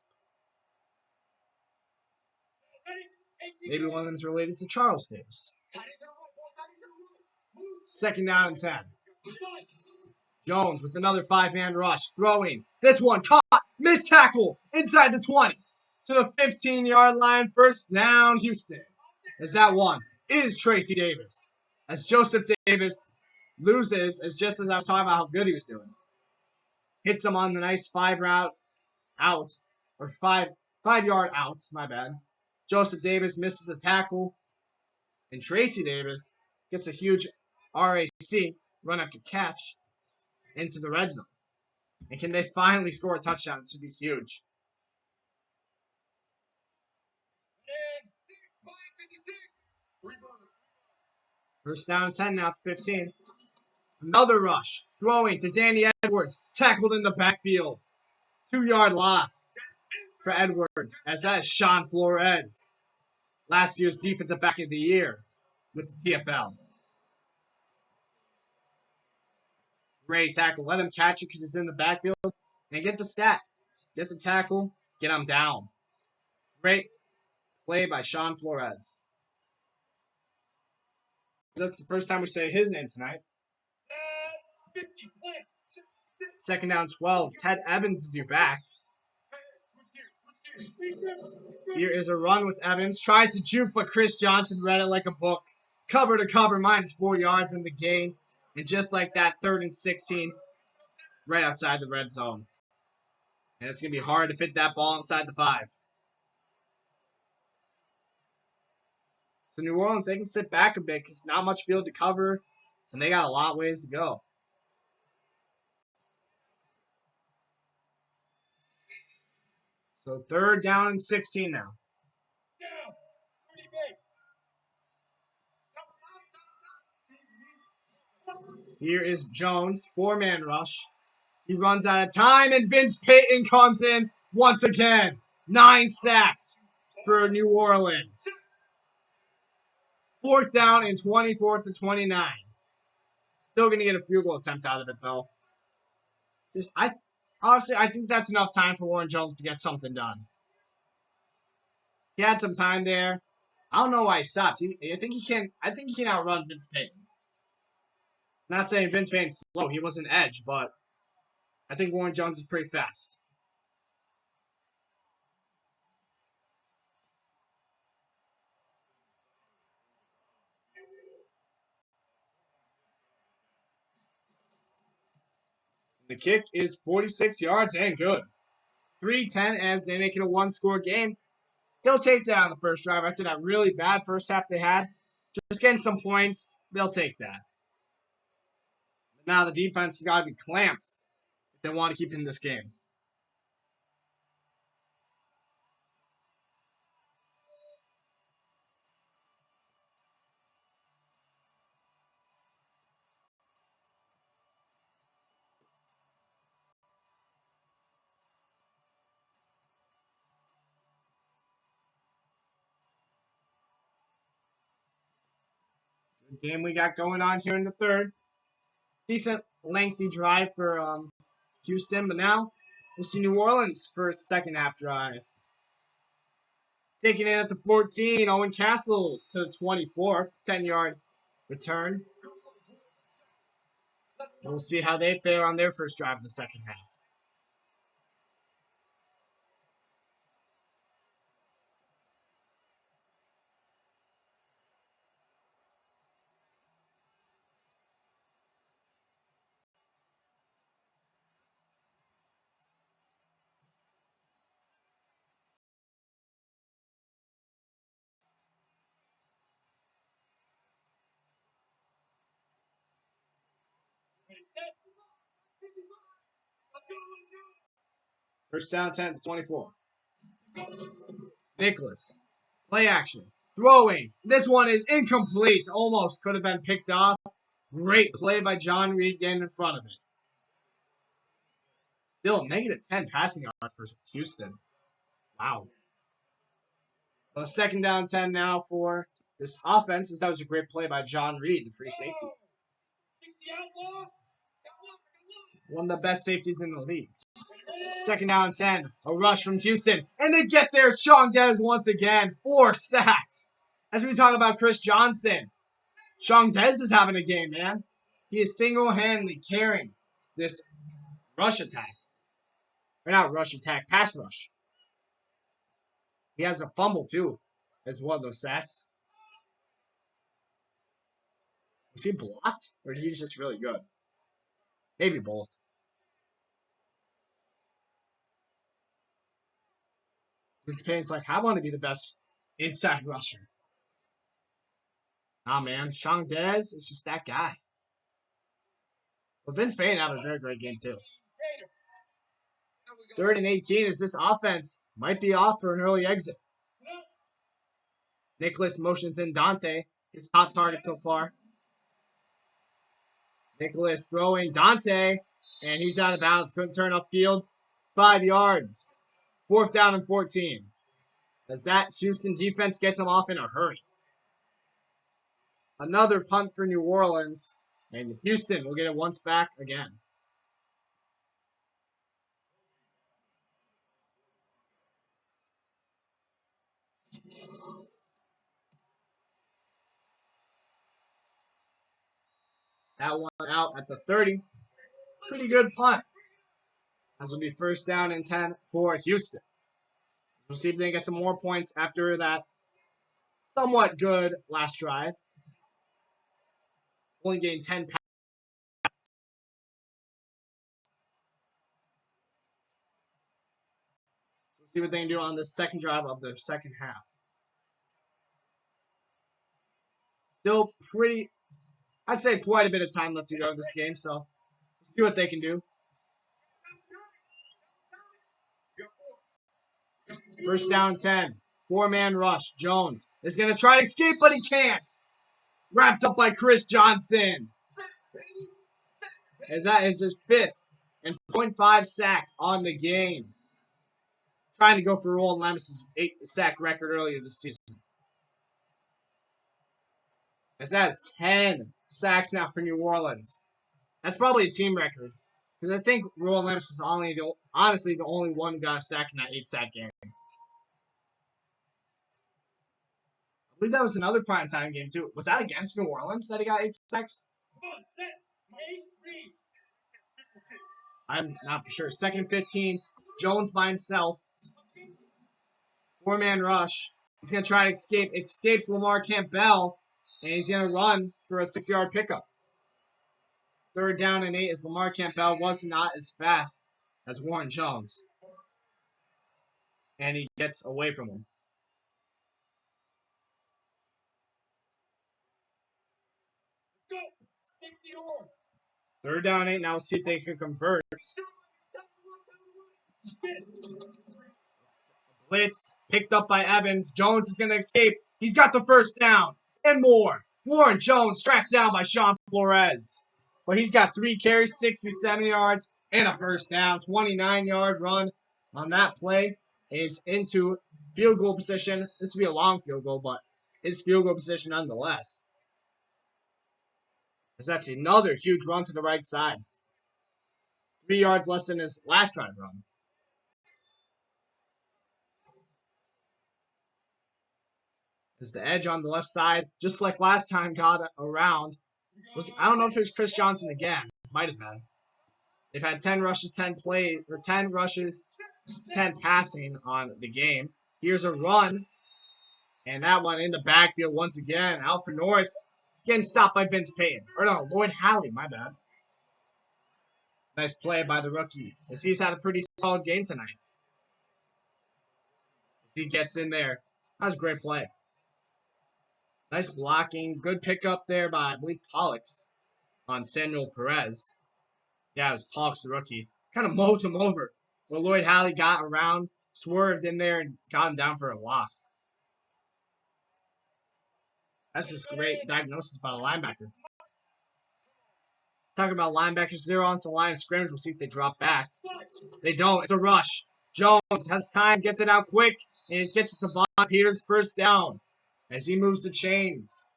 Maybe one of them is related to Charles Davis. Second down and 10. Jones with another 5-man rush. Throwing. This one caught. Missed tackle. Inside the 20. To the 15-yard line. First down, Houston. As that one is Tracy Davis. As Joseph Davis loses, just as I was talking about how good he was doing. Hits him on the nice 5-route out. Or 5-yard out. My bad. Joseph Davis misses a tackle. And Tracy Davis gets a huge RAC, run after catch, into the red zone. And can they finally score a touchdown? It should be huge. First down 10 now to 15. Another rush. Throwing to Danny Edwards. Tackled in the backfield. 2-yard loss for Edwards. As that is Sean Flores. Last year's defensive back of the year with the TFL. Great tackle. Let him catch it because he's in the backfield. And get the stat. Get the tackle. Get him down. Great play by Sean Flores. That's the first time we say his name tonight. Second down 12. Ted Evans is your back. Here is a run with Evans. Tries to juke, but Chris Johnson read it like a book. Cover to cover, minus 4 yards in the gain. And just like that, 3rd and 16, right outside the red zone. And it's going to be hard to fit that ball inside the 5. So New Orleans, they can sit back a bit because not much field to cover. And they got a lot of ways to go. So 3rd down and 16 now. Here is Jones, 4-man rush. He runs out of time, and Vince Payton comes in once again. 9 sacks for New Orleans. 4th down and 24th to 29. Still going to get a field goal attempt out of it, though. Honestly, I think that's enough time for Warren Jones to get something done. He had some time there. I don't know why he stopped. I think he can outrun Vince Payton. Not saying Vince Payton's slow. He was an edge, but I think Warren Jones is pretty fast. The kick is 46 yards and good. 3-10 as they make it a 1-score game. They'll take that on the first drive after that really bad first half they had. Just getting some points, they'll take that. But now the defense has got to be clamps if they want to keep in this game. Good game we got going on here in the 3rd. Decent lengthy drive for Houston, but now we'll see New Orleans for a second half drive. Taking it at the 14, Owen Castles to the 24, 10-yard return. We'll see how they fare on their first drive of the second half. First down, 10 to 24. Nicholas. Play action. Throwing. This one is incomplete. Almost could have been picked off. Great play by John Reed getting in front of it. Still, negative 10 passing yards for Houston. Wow. Well, 2nd down, 10 now for this offense. That was a great play by John Reed, the free safety. One of the best safeties in the league. 2nd down, 10. A rush from Houston. And they get there. Sean Dez once again. 4 sacks. As we talk about Chris Johnson, Sean Dez is having a game, man. He is single-handedly carrying this rush attack. Or not rush attack, pass rush. He has a fumble, too, as one of those sacks. Was he blocked? Or he's just really good? Maybe both. Vince Payton's like, I want to be the best inside rusher. Nah, man. Sean Dez is just that guy. But Vince Payton had a very great game, too. 3rd and 18 as this offense might be off for an early exit. Nicholas motions in Dante, his top target so far. Nicholas throwing Dante, and he's out of bounds. Couldn't turn upfield. 5 yards. 4th down and 14. As that Houston defense gets him off in a hurry. Another punt for New Orleans, and Houston will get it once back again. That one out at the 30. Pretty good punt. This will be 1st down and 10 for Houston. We'll see if they can get some more points after that somewhat good last drive. Only getting 10 passes. We'll see what they can do on the second drive of the second half. Still pretty, I'd say quite a bit of time left to go in this game, so let's see what they can do. First down 10. 4-man rush. Jones is going to try to escape, but he can't. Wrapped up by Chris Johnson. As that is his 5th and .5 sack on the game. Trying to go for Roland Lemus' 8 sack record earlier this season. As that is 10 sacks now for New Orleans. That's probably a team record. Because I think Roland Lemus was honestly the only one who got a sack in that 8-sack game. I believe that was another primetime game, too. Was that against New Orleans that he got 8 sacks? I'm not for sure. 2nd and 15. Jones by himself. 4-man rush. He's going to try to escape. Escapes Lamar Campbell. And he's going to run for a 6-yard pickup. 3rd down and 8 as Lamar Campbell was not as fast as Warren Jones. And he gets away from him. Third down 8. Now we'll see if they can convert. Blitz picked up by Evans. Jones is going to escape. He's got the first down and more. Warren Jones tracked down by Sean Flores. But he's got 3 carries, 67 yards, and a first down. 29-yard run on that play is into field goal position. This will be a long field goal, but it's field goal position nonetheless. As that's another huge run to the right side. 3 yards less than his last drive run. As the edge on the left side, just like last time, got around. I don't know if it was Chris Johnson again. Might have been. They've had 10 rushes, 10 plays, or 10 rushes, 10 passing on the game. Here's a run. And that one in the backfield once again. Alfred Norris getting stopped by Vince Payton. Or no, Lloyd Halley, my bad. Nice play by the rookie. As he's had a pretty solid game tonight. As he gets in there. That was a great play. Nice blocking. Good pickup there by, I believe, Pollux on Samuel Perez. Yeah, it was Pollux, the rookie. Kind of mowed him over. Well, Lloyd Halley got around, swerved in there, and got him down for a loss. That's just great diagnosis by the linebacker. Talking about linebackers, zero onto line of scrimmage. We'll see if they drop back. They don't. It's a rush. Jones has time, gets it out quick, and he gets it to Von Peters, first down. As he moves the chains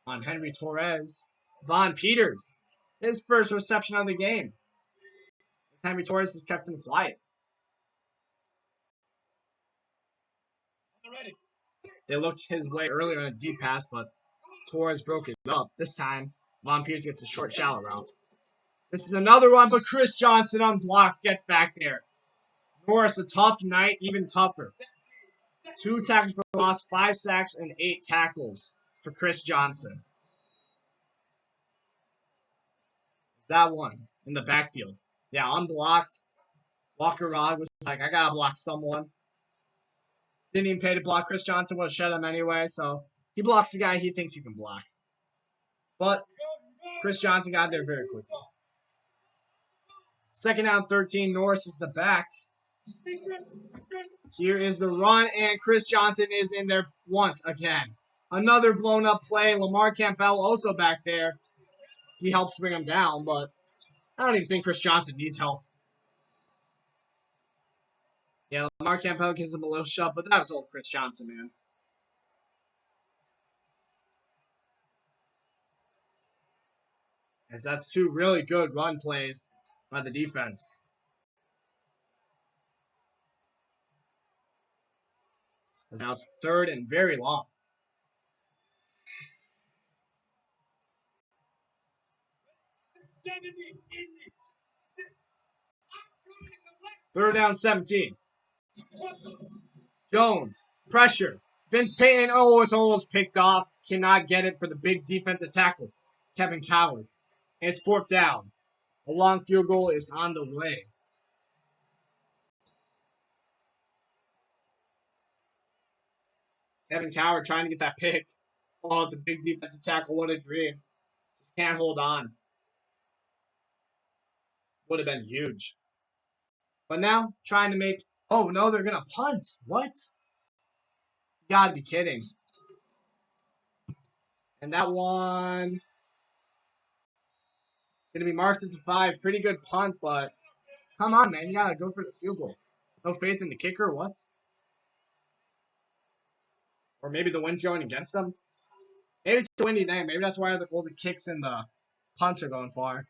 on Henry Torres. Von Peters, his first reception of the game. Henry Torres has kept him quiet. They looked his way earlier on a deep pass, but Torres broke it up. This time, Von Peters gets a short, shallow route. This is another one, but Chris Johnson unblocked gets back there. Norris, a tough night, even tougher. 2 tackles for loss, 5 sacks, and 8 tackles for Chris Johnson. That one in the backfield. Yeah, unblocked. Walker Rog was like, I gotta block someone. Didn't even pay to block. Chris Johnson would have shut him anyway, so he blocks the guy he thinks he can block. But Chris Johnson got there very quickly. 2nd down 13. Norris is the back. Here is the run, and Chris Johnson is in there once again. Another blown up play. Lamar Campbell also back there. He helps bring him down, but I don't even think Chris Johnson needs help. Yeah, Lamar Campbell gives him a little shove, but that was old Chris Johnson, man. As that's 2 really good run plays by the defense. As now it's 3rd and very long. Third down 17. Jones, pressure. Vince Payton, it's almost picked off. Cannot get it for the big defensive tackle, Kevin Coward. And it's 4th down. A long field goal is on the way. Kevin Coward trying to get that pick. Oh, the big defensive tackle. What a dream. Just can't hold on. Would have been huge. But now, trying to make. Oh, no, they're going to punt. What? You gotta be kidding. And that one. Going to be marked into 5. Pretty good punt, but come on, man. You got to go for the field goal. No faith in the kicker? What? Or maybe the wind's going against them? Maybe it's a windy day. Maybe that's why all the kicks and the punts are going far.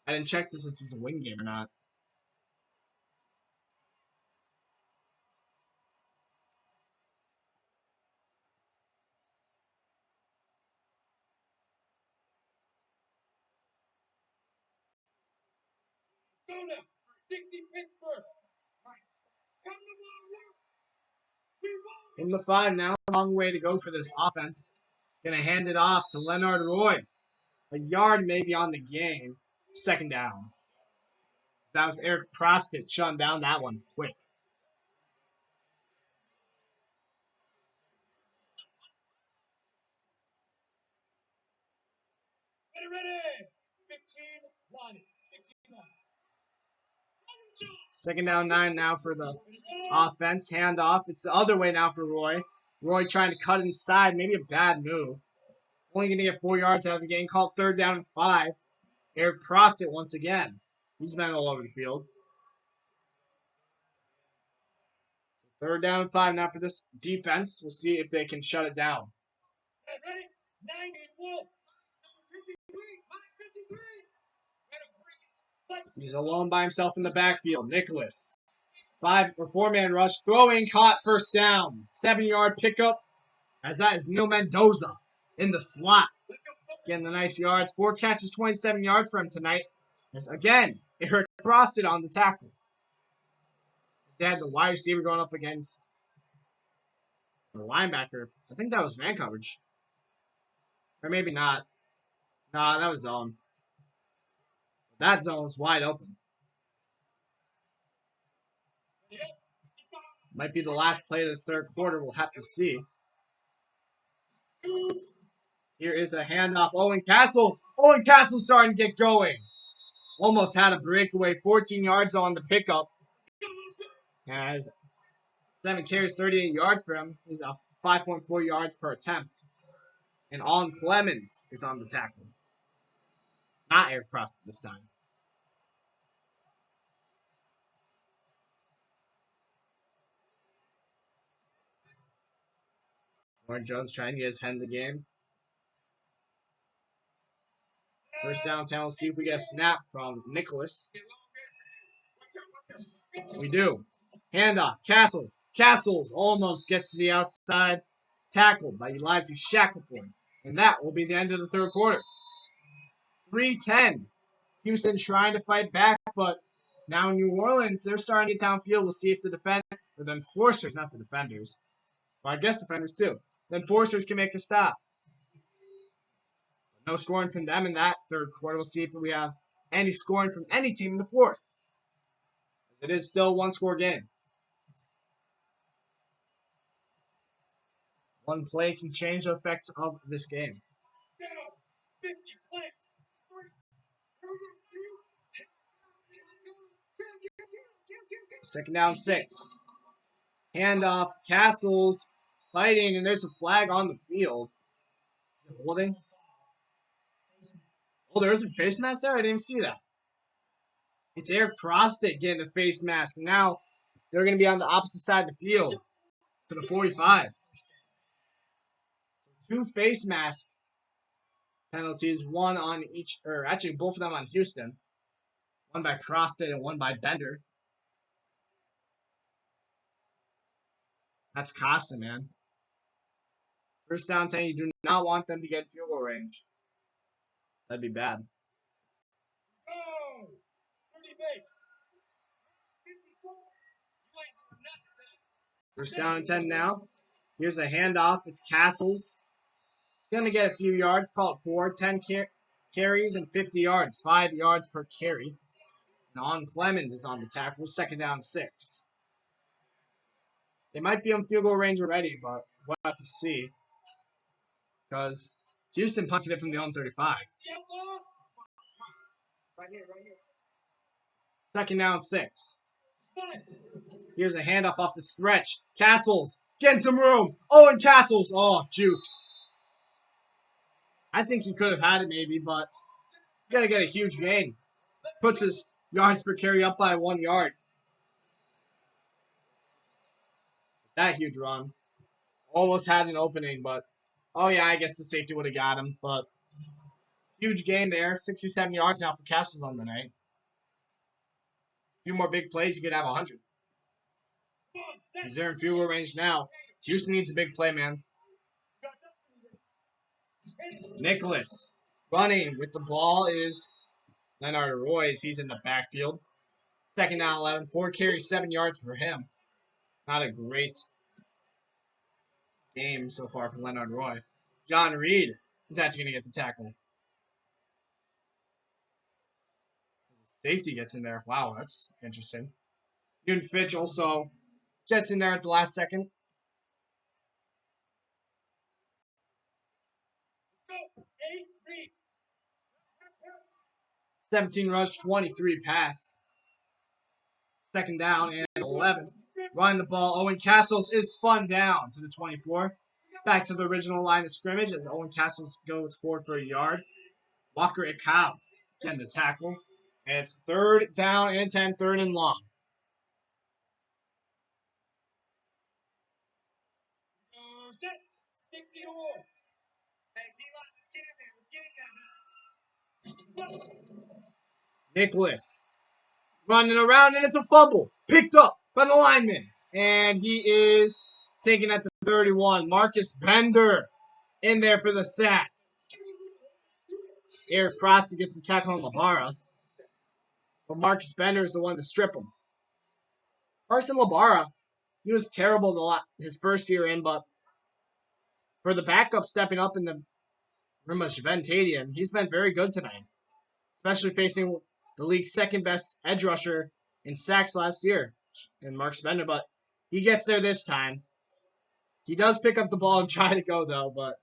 I didn't check if this was a wind game or not. From the 5 now, long way to go for this offense. Gonna hand it off to Leonard Roy. A yard maybe on the game. Second down. That was Eric Prostit shutting down that one quick. Second down 9 now for the offense. Handoff. It's the other way now for Roy. Roy trying to cut inside. Maybe a bad move. Only going to get 4 yards out of the game. Called third down and 5. Eric Prostit once again. He's been all over the field. Third down and 5 now for this defense. We'll see if they can shut it down. He's alone by himself in the backfield. Nicholas. 5 or 4-man rush. Throwing, caught, first down. 7-yard pickup. As that is Neil Mendoza in the slot. Getting the nice yards. 4 catches, 27 yards for him tonight. As again, Eric Prostit on the tackle. They had the wide receiver going up against the linebacker. I think that was man coverage. Or maybe not. Nah, that was zone. That zone was wide open. Might be the last play of this third quarter. We'll have to see. Here is a handoff. Owen Castles. Owen Castles starting to get going. Almost had a breakaway. 14 yards on the pickup. Has 7 carries, 38 yards for him. He's a 5.4 yards per attempt. And Allen Clemens is on the tackle. Not Eric Prostit this time. Warren Jones trying to get his head in the game. First down town. We'll see if we get a snap from Nicholas. We do. Handoff. Castles. Castles almost gets to the outside. Tackled by Elijah Shackelford. And that will be the end of the third quarter. 3-10. Houston trying to fight back, but now New Orleans, they're starting to get downfield. We'll see if the enforcers, not the defenders. Well, I guess defenders too. The enforcers can make a stop. No scoring from them in that third quarter. We'll see if we have any scoring from any team in the fourth. It is still a one-score game. One play can change the effects of this game. Second down 6. Handoff. Castles fighting, and there's a flag on the field. Is it holding? Oh, there's a face mask there? I didn't even see that. It's Eric Prostit getting a face mask. Now they're going to be on the opposite side of the field for the 45. 2 face mask penalties, one on each, or actually both of them on Houston. One by Prostit and one by Bender. That's costing, man. First down 10, you do not want them to get field goal range. That'd be bad. First down and 10 now. Here's a handoff. It's Castles. Going to get a few yards. Call it 4. 10 carries and 50 yards. 5 yards per carry. And Allen Clemens is on the tackle. Second down 6. They might be on field goal range already, but we'll have to see. Because Houston punted it from the own 35. Second down, 6. Here's a handoff off the stretch. Castles getting some room. Owen Castles. Oh, jukes. I think he could have had it maybe, but gotta get a huge gain. Puts his yards per carry up by 1 yard. That huge run. Almost had an opening, but oh yeah, I guess the safety would have got him. But huge gain there. 67 yards now for Castles on the night. A few more big plays, he could have 100. He's there in field goal range now. Houston needs a big play, man. Nicholas running with the ball is Leonard Royce. He's in the backfield. Second down, 11. 4 carries, 7 yards for him. Not a great game so far from Leonard Roy. John Reed is actually going to get the tackle. Safety gets in there. Wow, that's interesting. Yoon Fitch also gets in there at the last second. 17 rush, 23 pass. Second down and 11. Running the ball. Owen Castles is spun down to the 24. Back to the original line of scrimmage as Owen Castles goes forward for a yard. Walker Ikav getting the tackle. And it's third down and 10, third and long. Nicholas running around, and it's a fumble. Picked up by the lineman. And he is taken at the 31. Marcus Bender in there for the sack. Eric Frosty gets the tackle on Labara. But Marcus Bender is the one to strip him. Carson Labara, he was terrible his first year in, but for the backup stepping up in the room of Ventadian, he's been very good tonight. Especially facing the league's second best edge rusher in sacks last year in Marcus Bender, but he gets there this time. He does pick up the ball and try to go, though, but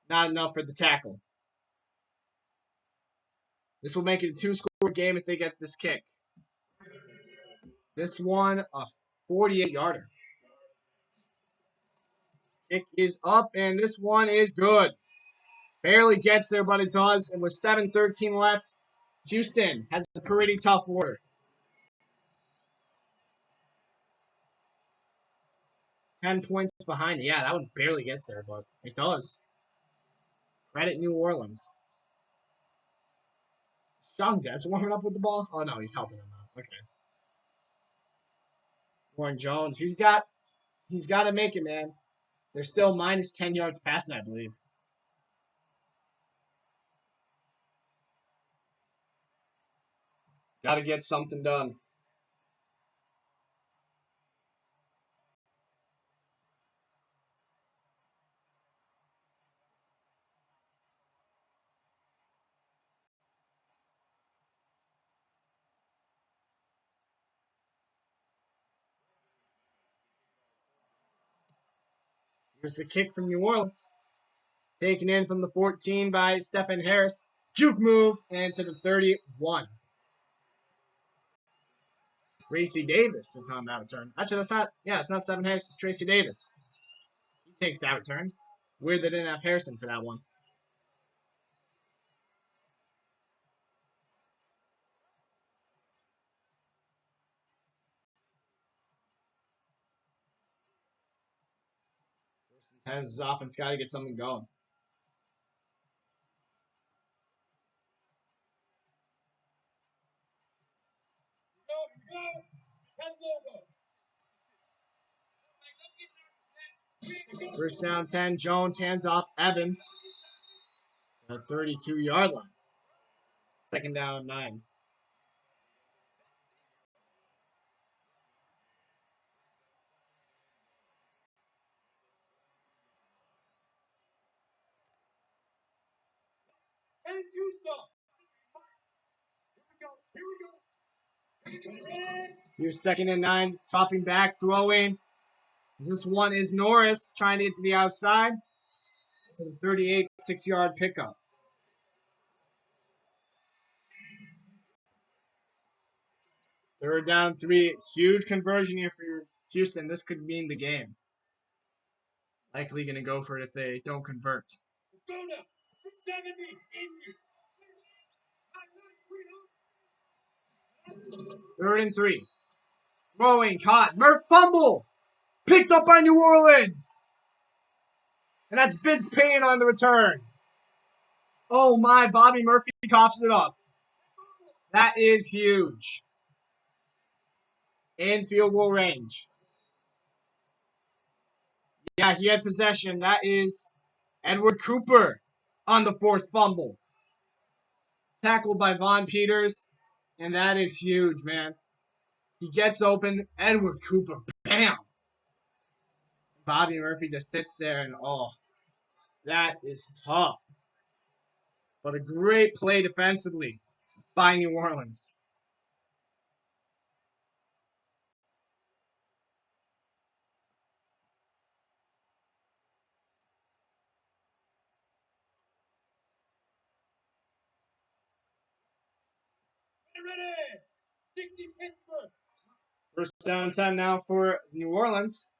not enough for the tackle. This will make it a 2-score game if they get this kick. This one, a 48-yarder. Kick is up, and this one is good. Barely gets there, but it does. And with 7:13 left, Houston has a pretty tough order. 10 points behind. Yeah, that one barely gets there, but it does. Credit New Orleans. Sean Guess warming up with the ball? Oh, no, he's helping him out. Okay. Warren Jones, he's got to make it, man. They're still minus 10 yards passing, I believe. Got to get something done. Here's the kick from New Orleans. Taken in from the 14 by Stephen Harris. Juke move and to the 31. Tracy Davis is on that return. Actually, that's not. Yeah, it's not Stephen Harris. It's Tracy Davis. He takes that return. Weird they didn't have Harrison for that one. Has his offense got to get something going. First down 10. Jones hands off Evans. The 32-yard line. Second down 9. Here's second and 9. Dropping back, throwing. This one is Norris trying to get to the outside. 38, 6-yard pickup. Third down 3. Huge conversion here for Houston. This could mean the game. Likely going to go for it if they don't convert. Third and 3. Throwing, caught. Murph fumble. Picked up by New Orleans. And that's Vince Payne on the return. Oh my, Bobby Murphy coughs it up. That is huge. In field goal range. Yeah, he had possession. That is Edward Cooper on the fourth fumble. Tackled by Von Peters. And that is huge, man. He gets open. Edward Cooper. Bam. Bobby Murphy just sits there and, oh, that is tough. But a great play defensively by New Orleans. First down 10 now for New Orleans.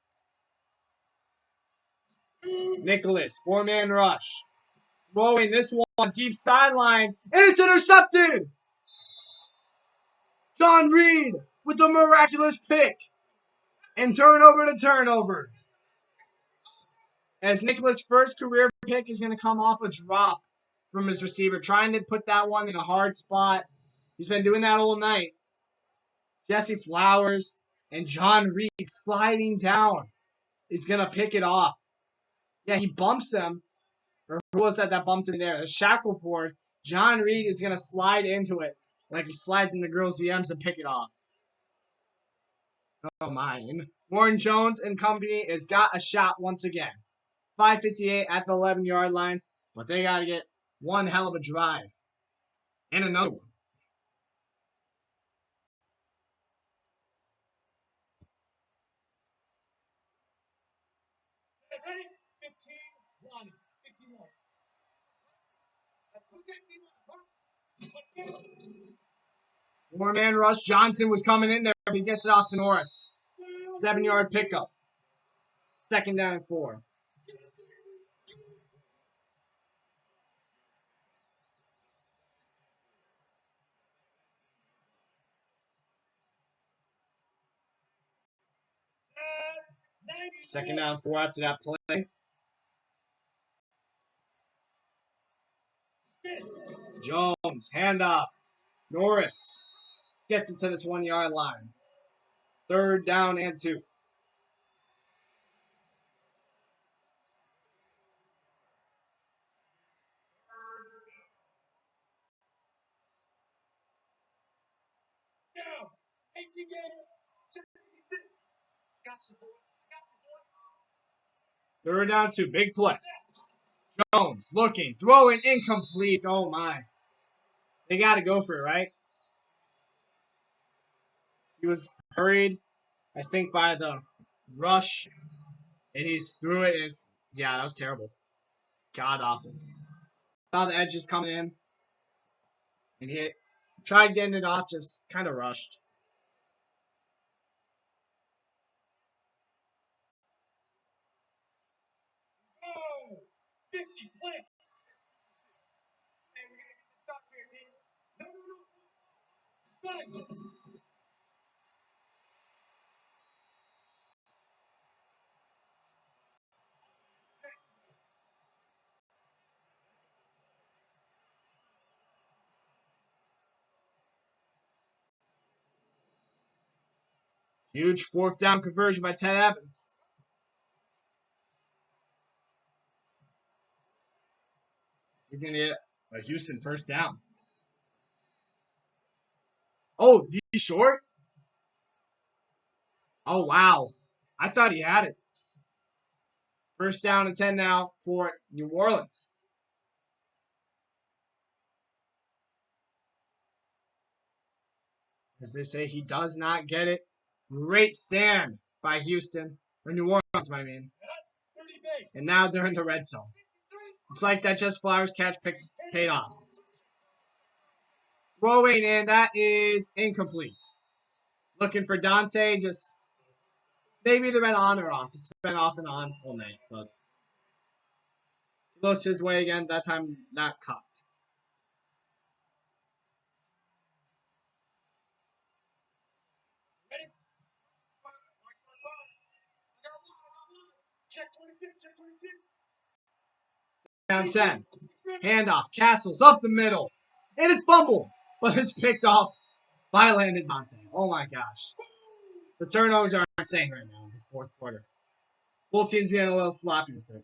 Nicholas, 4-man rush. Throwing this one deep sideline, and it's intercepted! John Reed with the miraculous pick. And turnover to turnover. As Nicholas' first career pick is going to come off a drop from his receiver, trying to put that one in a hard spot. He's been doing that all night. Jesse Flowers and John Reed sliding down is going to pick it off. Yeah, he bumps him. Or who was that bumped him there? The Shackleford. John Reed is going to slide into it like he slides into girls' DMs and pick it off. Oh, my. Warren Jones and company has got a shot once again. 5:58 at the 11-yard line, but they got to get one hell of a drive. And another one. Four-man rush. Johnson was coming in there, but he gets it off to Norris. 7-yard pickup. Second down and 4. Second down and 4 after that play. Jones, hand up. Norris gets it to the 20-yard line. Third down and 2. Third down 2. Big play. Jones looking, throwing, incomplete. Oh, my. They got to go for it, right? He was hurried, I think, by the rush, and he threw it. Yeah, that was terrible. God awful. Saw the edges coming in, and he tried getting it off, just kind of rushed. Huge fourth down conversion by Ted Evans. He's going to get a Houston first down. Oh, he's short? Oh, wow. I thought he had it. First down and 10 now for New Orleans. As they say, he does not get it. Great stand by Houston. Or New Orleans, I mean. And now they're in the red zone. It's like that just Flowers catch paid off. Throwing, and that is incomplete. Looking for Dante, just maybe they've been on or off. It's been off and on all night, but goes his way again. That time not caught. Down 10. Handoff. Castles up the middle. And it's fumbled. But it's picked off by Landon Dante. Oh my gosh. The turnovers are insane right now in this fourth quarter. Both teams getting a little sloppy with it.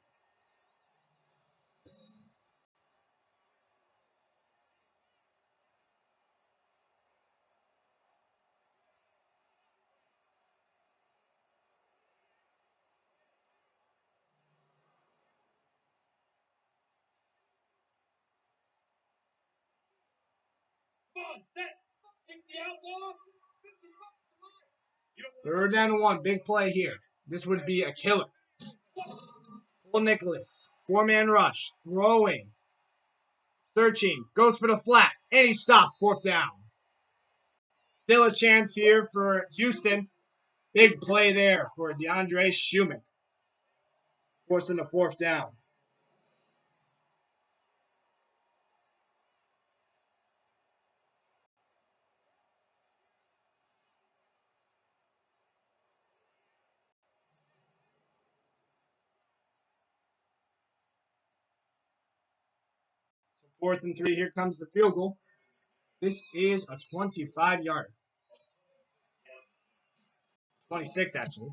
Third down and 1. Big play here. This would be a killer. Paul Nicholas. 4-man rush. Throwing. Searching. Goes for the flat. And he stopped. Fourth down. Still a chance here for Houston. Big play there for DeAndre Schumann. Forcing the fourth down. So 4th and 3. Here comes the field goal. This is a 25-yard. 26, actually.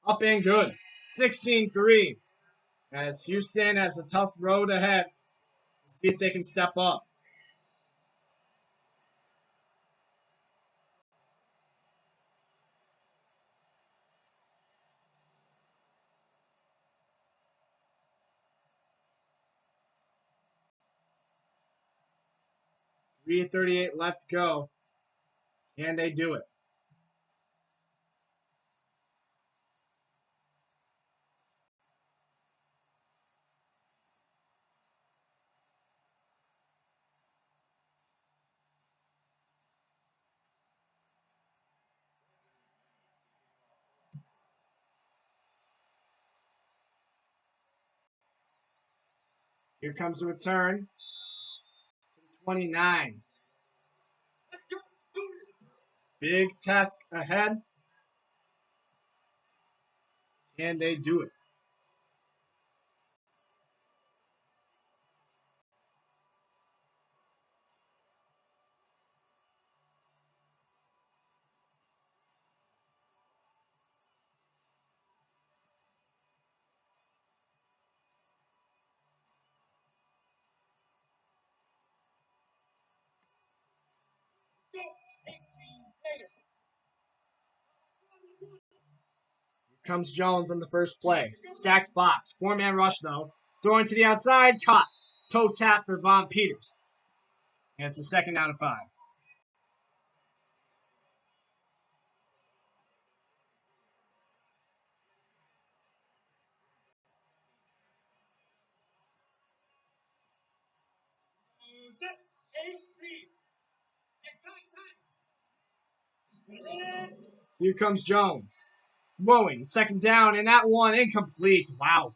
Up and good. 16-3. As Houston has a tough road ahead. Let's see if they can step up. .338 left to go. Can they do it? Here comes the return. 29. Big task ahead. Can they do it? Here comes Jones on the first play. Stacked box. 4-man rush, though. Throwing to the outside. Caught. Toe tap for Von Peters. And it's a 2nd down and 5. Here comes Jones. Throwing. 2nd down, and that one incomplete. Wow.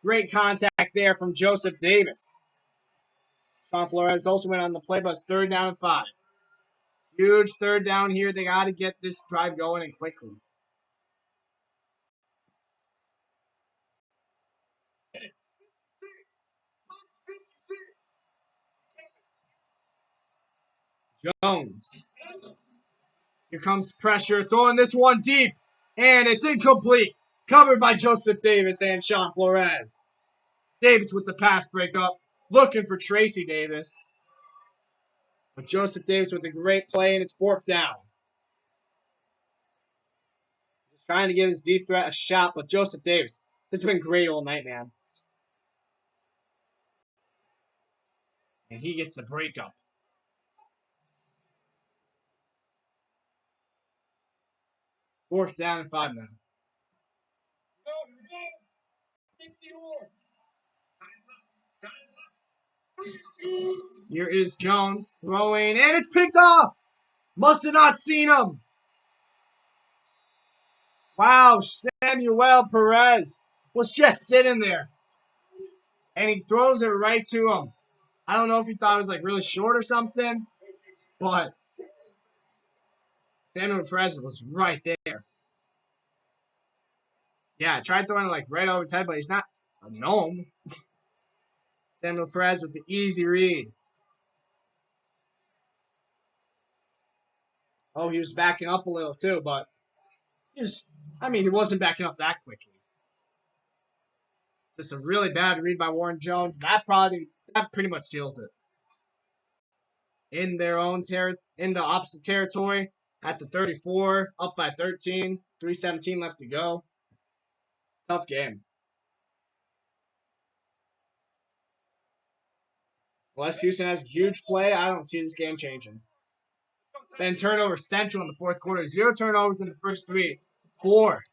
Great contact there from Joseph Davis. Sean Flores also went on the play, but it's 3rd down and 5. Huge 3rd down here. They got to get this drive going and quickly. Jones. Here comes pressure. Throwing this one deep. And it's incomplete. Covered by Joseph Davis and Sean Flores. Davis with the pass breakup. Looking for Tracy Davis. But Joseph Davis with a great play, and it's 4th down. Just trying to give his deep threat a shot, but Joseph Davis has been great all night, man. And he gets the breakup. 4th down and 5 now. Here is Jones throwing, and it's picked off. Must have not seen him. Wow, Samuel Perez was just sitting there. And he throws it right to him. I don't know if he thought it was like really short or something, but Samuel Perez was right there. Yeah, I tried throwing it like right over his head, but he's not a gnome. Samuel Perez with the easy read. Oh, he was backing up a little too, but he wasn't backing up that quickly. Just a really bad read by Warren Jones. That pretty much seals it. In their own in the opposite territory at the 34, up by 13, 3:17 left to go. Tough game. Unless Houston has a huge play, I don't see this game changing. Then turnover central in the fourth quarter. 0 turnovers in the first 3. 4.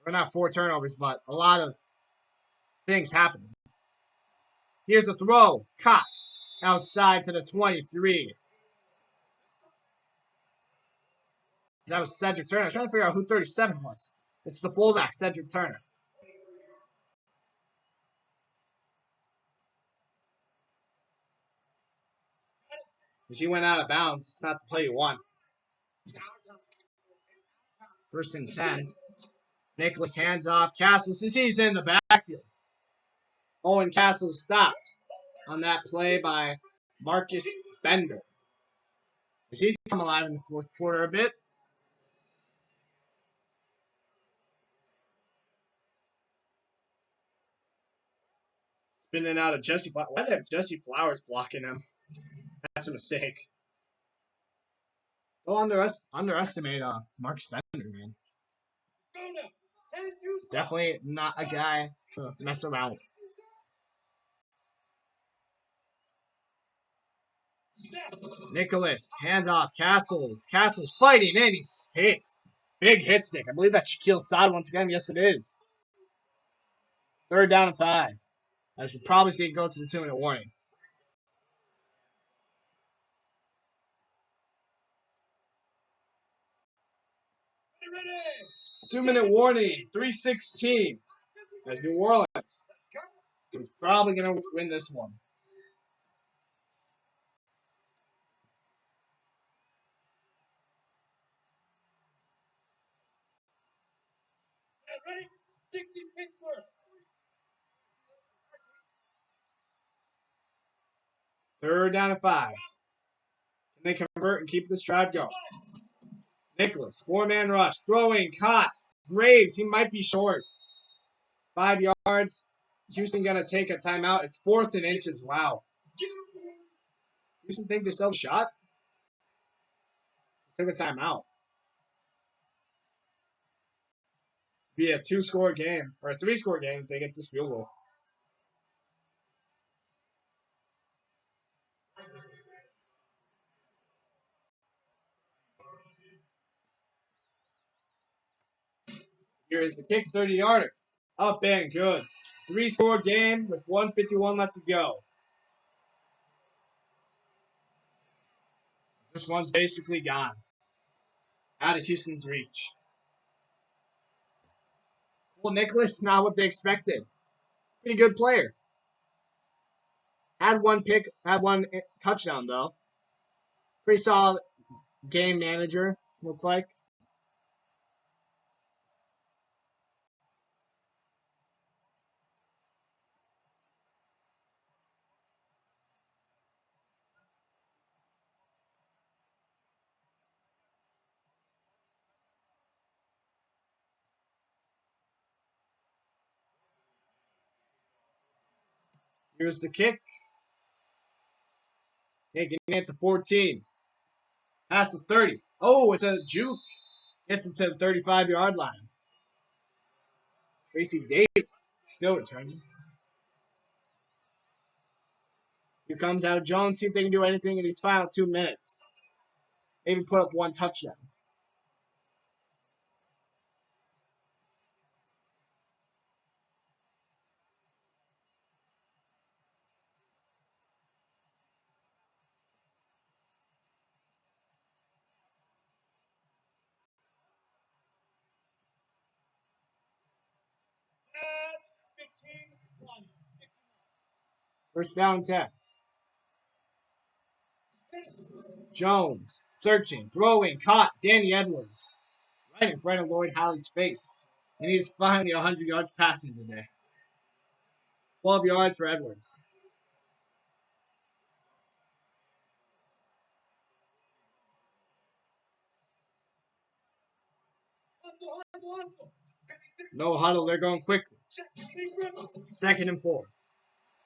Or not 4 turnovers, but a lot of things happening. Here's the throw. Caught. Outside to the 23. That was Cedric Turner. I was trying to figure out who 37 was. It's the fullback, Cedric Turner. Because he went out of bounds. It's not the play you want. 1st and 10. Nicholas hands off. Castles. He's in the backfield. Owen Castles stopped on that play by Marcus Bender. He's come alive in the fourth quarter a bit. Spinning out of Jesse Flowers. Why do they have Jesse Flowers blocking him? That's a mistake. Don't underestimate Marcus Bender, man. Definitely not a guy to mess around with. Nicholas, handoff, Castles. Castles fighting, and he's hit. Big hit stick. I believe that's Shaquille Side once again. Yes, it is. 3rd down and 5. As we'll probably see it go to the 2-minute warning. Two-minute warning. 3:16. As New Orleans is probably going to win this one. Third down and 5. Can they convert and keep this drive going? Nicholas, 4-man rush, throwing, caught. Graves, he might be short. 5 yards. Houston gonna take a timeout. It's 4th and inches. Wow. Houston think they still have a shot? Took a timeout. Be a 2-score game or a 3-score game if they get this field goal. Here is the kick, 30-yarder. Up and good. 3-score game with 1:51 left to go. This one's basically gone. Out of Houston's reach. Well, Nicholas, not what they expected. Pretty good player. Had one touchdown, though. Pretty solid game manager, looks like. Here's the kick. Taking it at the 14. Past the 30. Oh, it's a juke. Gets it to the 35-yard line. Tracy Davis still returning. Here comes out Jones. See if they can do anything in these final 2 minutes. Maybe put up 1 touchdown. First down and 10. Jones, searching, throwing, caught. Danny Edwards, right in front of Lloyd Halley's face. And he's finally 100 yards passing today. 12 yards for Edwards. No huddle, they're going quickly. 2nd and 4.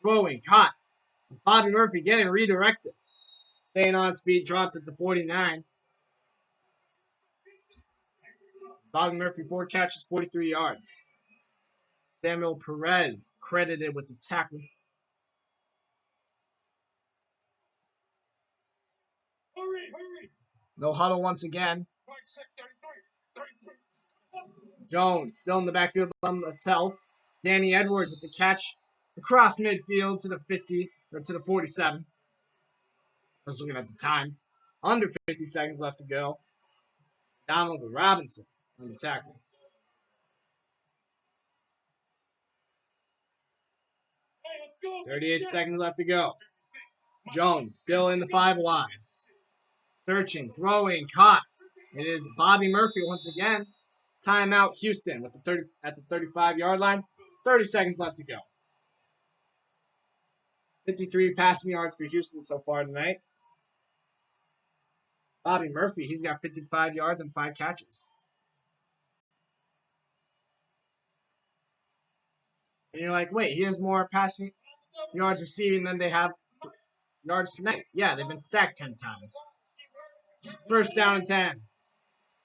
Throwing, caught. It's Bobby Murphy getting redirected. Staying on speed, dropped at the 49. Bobby Murphy, 4 catches, 43 yards. Samuel Perez credited with the tackle. No huddle once again. Jones still in the backfield by himself. Danny Edwards with the catch across midfield to the 50 or to the 47. I was looking at the time. Under 50 seconds left to go. Donald Robinson on the tackle. Hey, 38 seconds left to go. Jones still in the 5 wide. Searching, throwing, caught. It is Bobby Murphy once again. Timeout Houston with the 35-yard line. 30 seconds left to go. 53 passing yards for Houston so far tonight. Bobby Murphy, he's got 55 yards and 5 catches. And you're like, wait, he has more passing yards receiving than they have yards tonight. Yeah, they've been sacked 10 times. First down and 10.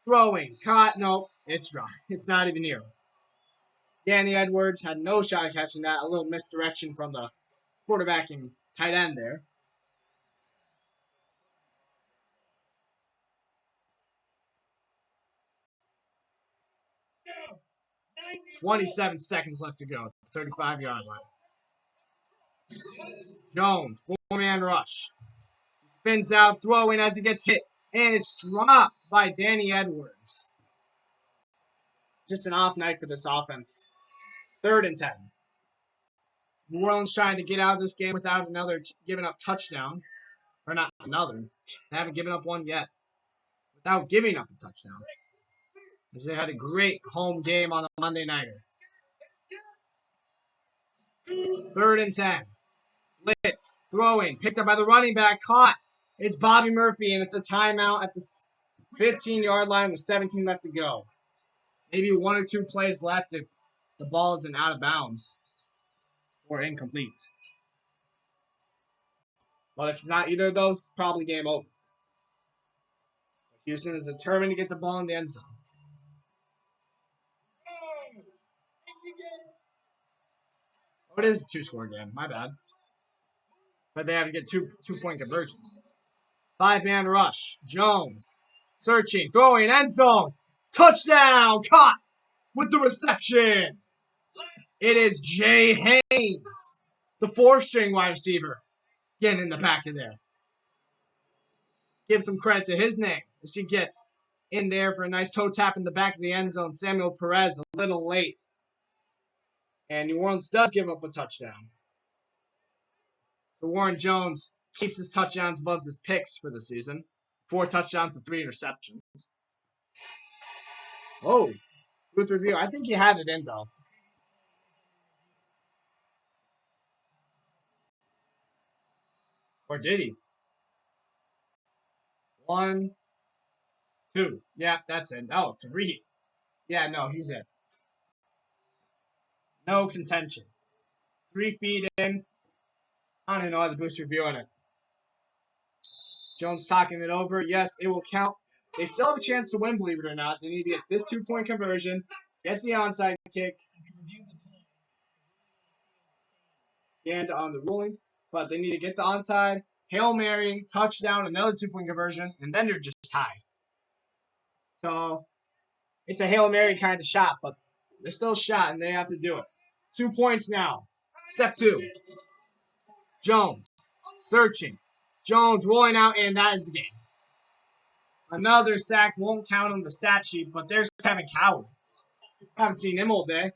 Throwing, caught, nope, it's dry. It's not even near. Danny Edwards had no shot at catching that. A little misdirection from the quarterback and tight end there. .27 seconds left to go. 35-yard line. Jones, 4-man rush. Spins out, throwing as he gets hit. And it's dropped by Danny Edwards. Just an off night for this offense. 3rd and 10. New Orleans trying to get out of this game without another giving up touchdown. Or not another. They haven't given up one yet. Without giving up a touchdown. Because they had a great home game on a Monday nighter. 3rd and 10. Blitz, throwing, picked up by the running back, caught. It's Bobby Murphy, and it's a timeout at the 15-yard line with 17 left to go. Maybe 1 or 2 plays left if the ball isn't out of bounds or incomplete. Well, if it's not either of those, it's probably game over. Houston is determined to get the ball in the end zone. Oh, it is a 2-score game. My bad. But they have to get two-point conversions. 5-man rush. Jones. Searching. Throwing. End zone. Touchdown. Caught with the reception. It is Jay Haynes, the 4th-string wide receiver, getting in the back of there. Give some credit to his name as he gets in there for a nice toe tap in the back of the end zone. Samuel Perez a little late. And New Orleans does give up a touchdown. So Warren Jones keeps his touchdowns above his picks for the season. 4 touchdowns and 3 interceptions. Oh, Booth review. I think he had it in, though. Or did he? 1, 2. Yeah, that's it. Oh, 3. Yeah, no, he's in. No contention. 3 feet in. I don't even know how the boost review on it. Jones talking it over. Yes, it will count. They still have a chance to win, believe it or not. They need to get this 2-point conversion, get the onside kick, stand on the ruling, but they need to get the onside, Hail Mary, touchdown, another 2-point conversion, and then they're just tied. So it's a Hail Mary kind of shot, but they're still shot, and they have to do it. 2 points now. Step 2. Jones, searching. Jones rolling out, and that is the game. Another sack won't count on the stat sheet, but there's Kevin Coward. I haven't seen him all day.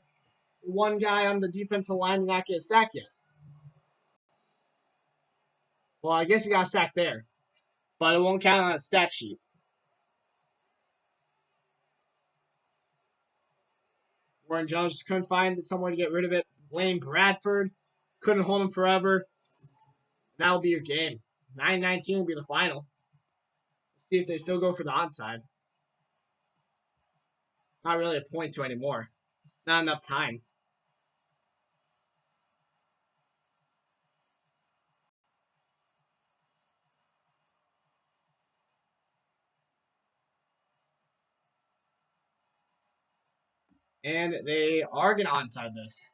one guy on the defensive line did not get a sack yet. Well, I guess he got a sack there, but it won't count on a stat sheet. Warren Jones just couldn't find someone to get rid of it. Blaine Bradford couldn't hold him forever. That'll be your game. 9-19 will be the final. Let's see if they still go for the onside. Not really a point to anymore. Not enough time. And they are going to onside this.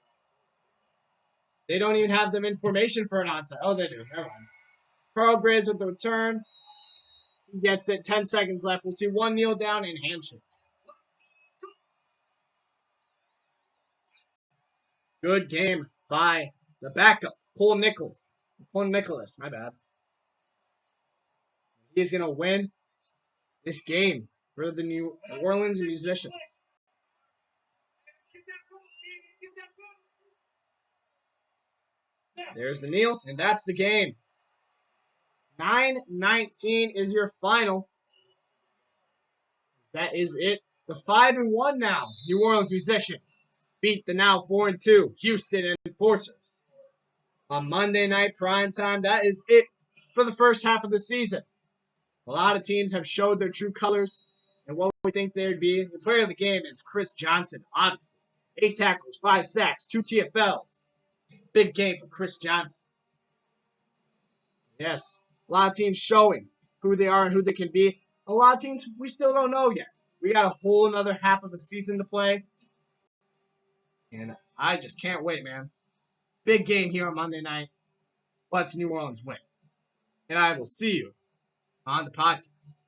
They don't even have them in formation for an onside. Oh, they do. Never mind. Carl Briggs with the return. He gets it. 10 seconds left. We'll see one kneel down and handshakes. Good game by the backup, Paul Nicholas. My bad. He's going to win this game for the New Orleans Musicians. There's the kneel, and that's the game. 9-19 is your final. That is it. The 5-1 now. New Orleans Musicians beat the now 4-2 Houston Enforcers. On Monday night primetime, that is it for the first half of the season. A lot of teams have showed their true colors and what we think they'd be. The player of the game is Chris Johnson, obviously. 8 tackles, 5 sacks, 2 TFLs. Big game for Chris Johnson. Yes, a lot of teams showing who they are and who they can be. A lot of teams we still don't know yet. We got a whole another half of a season to play. And I just can't wait, man. Big game here on Monday night. Let's New Orleans win. And I will see you on the podcast.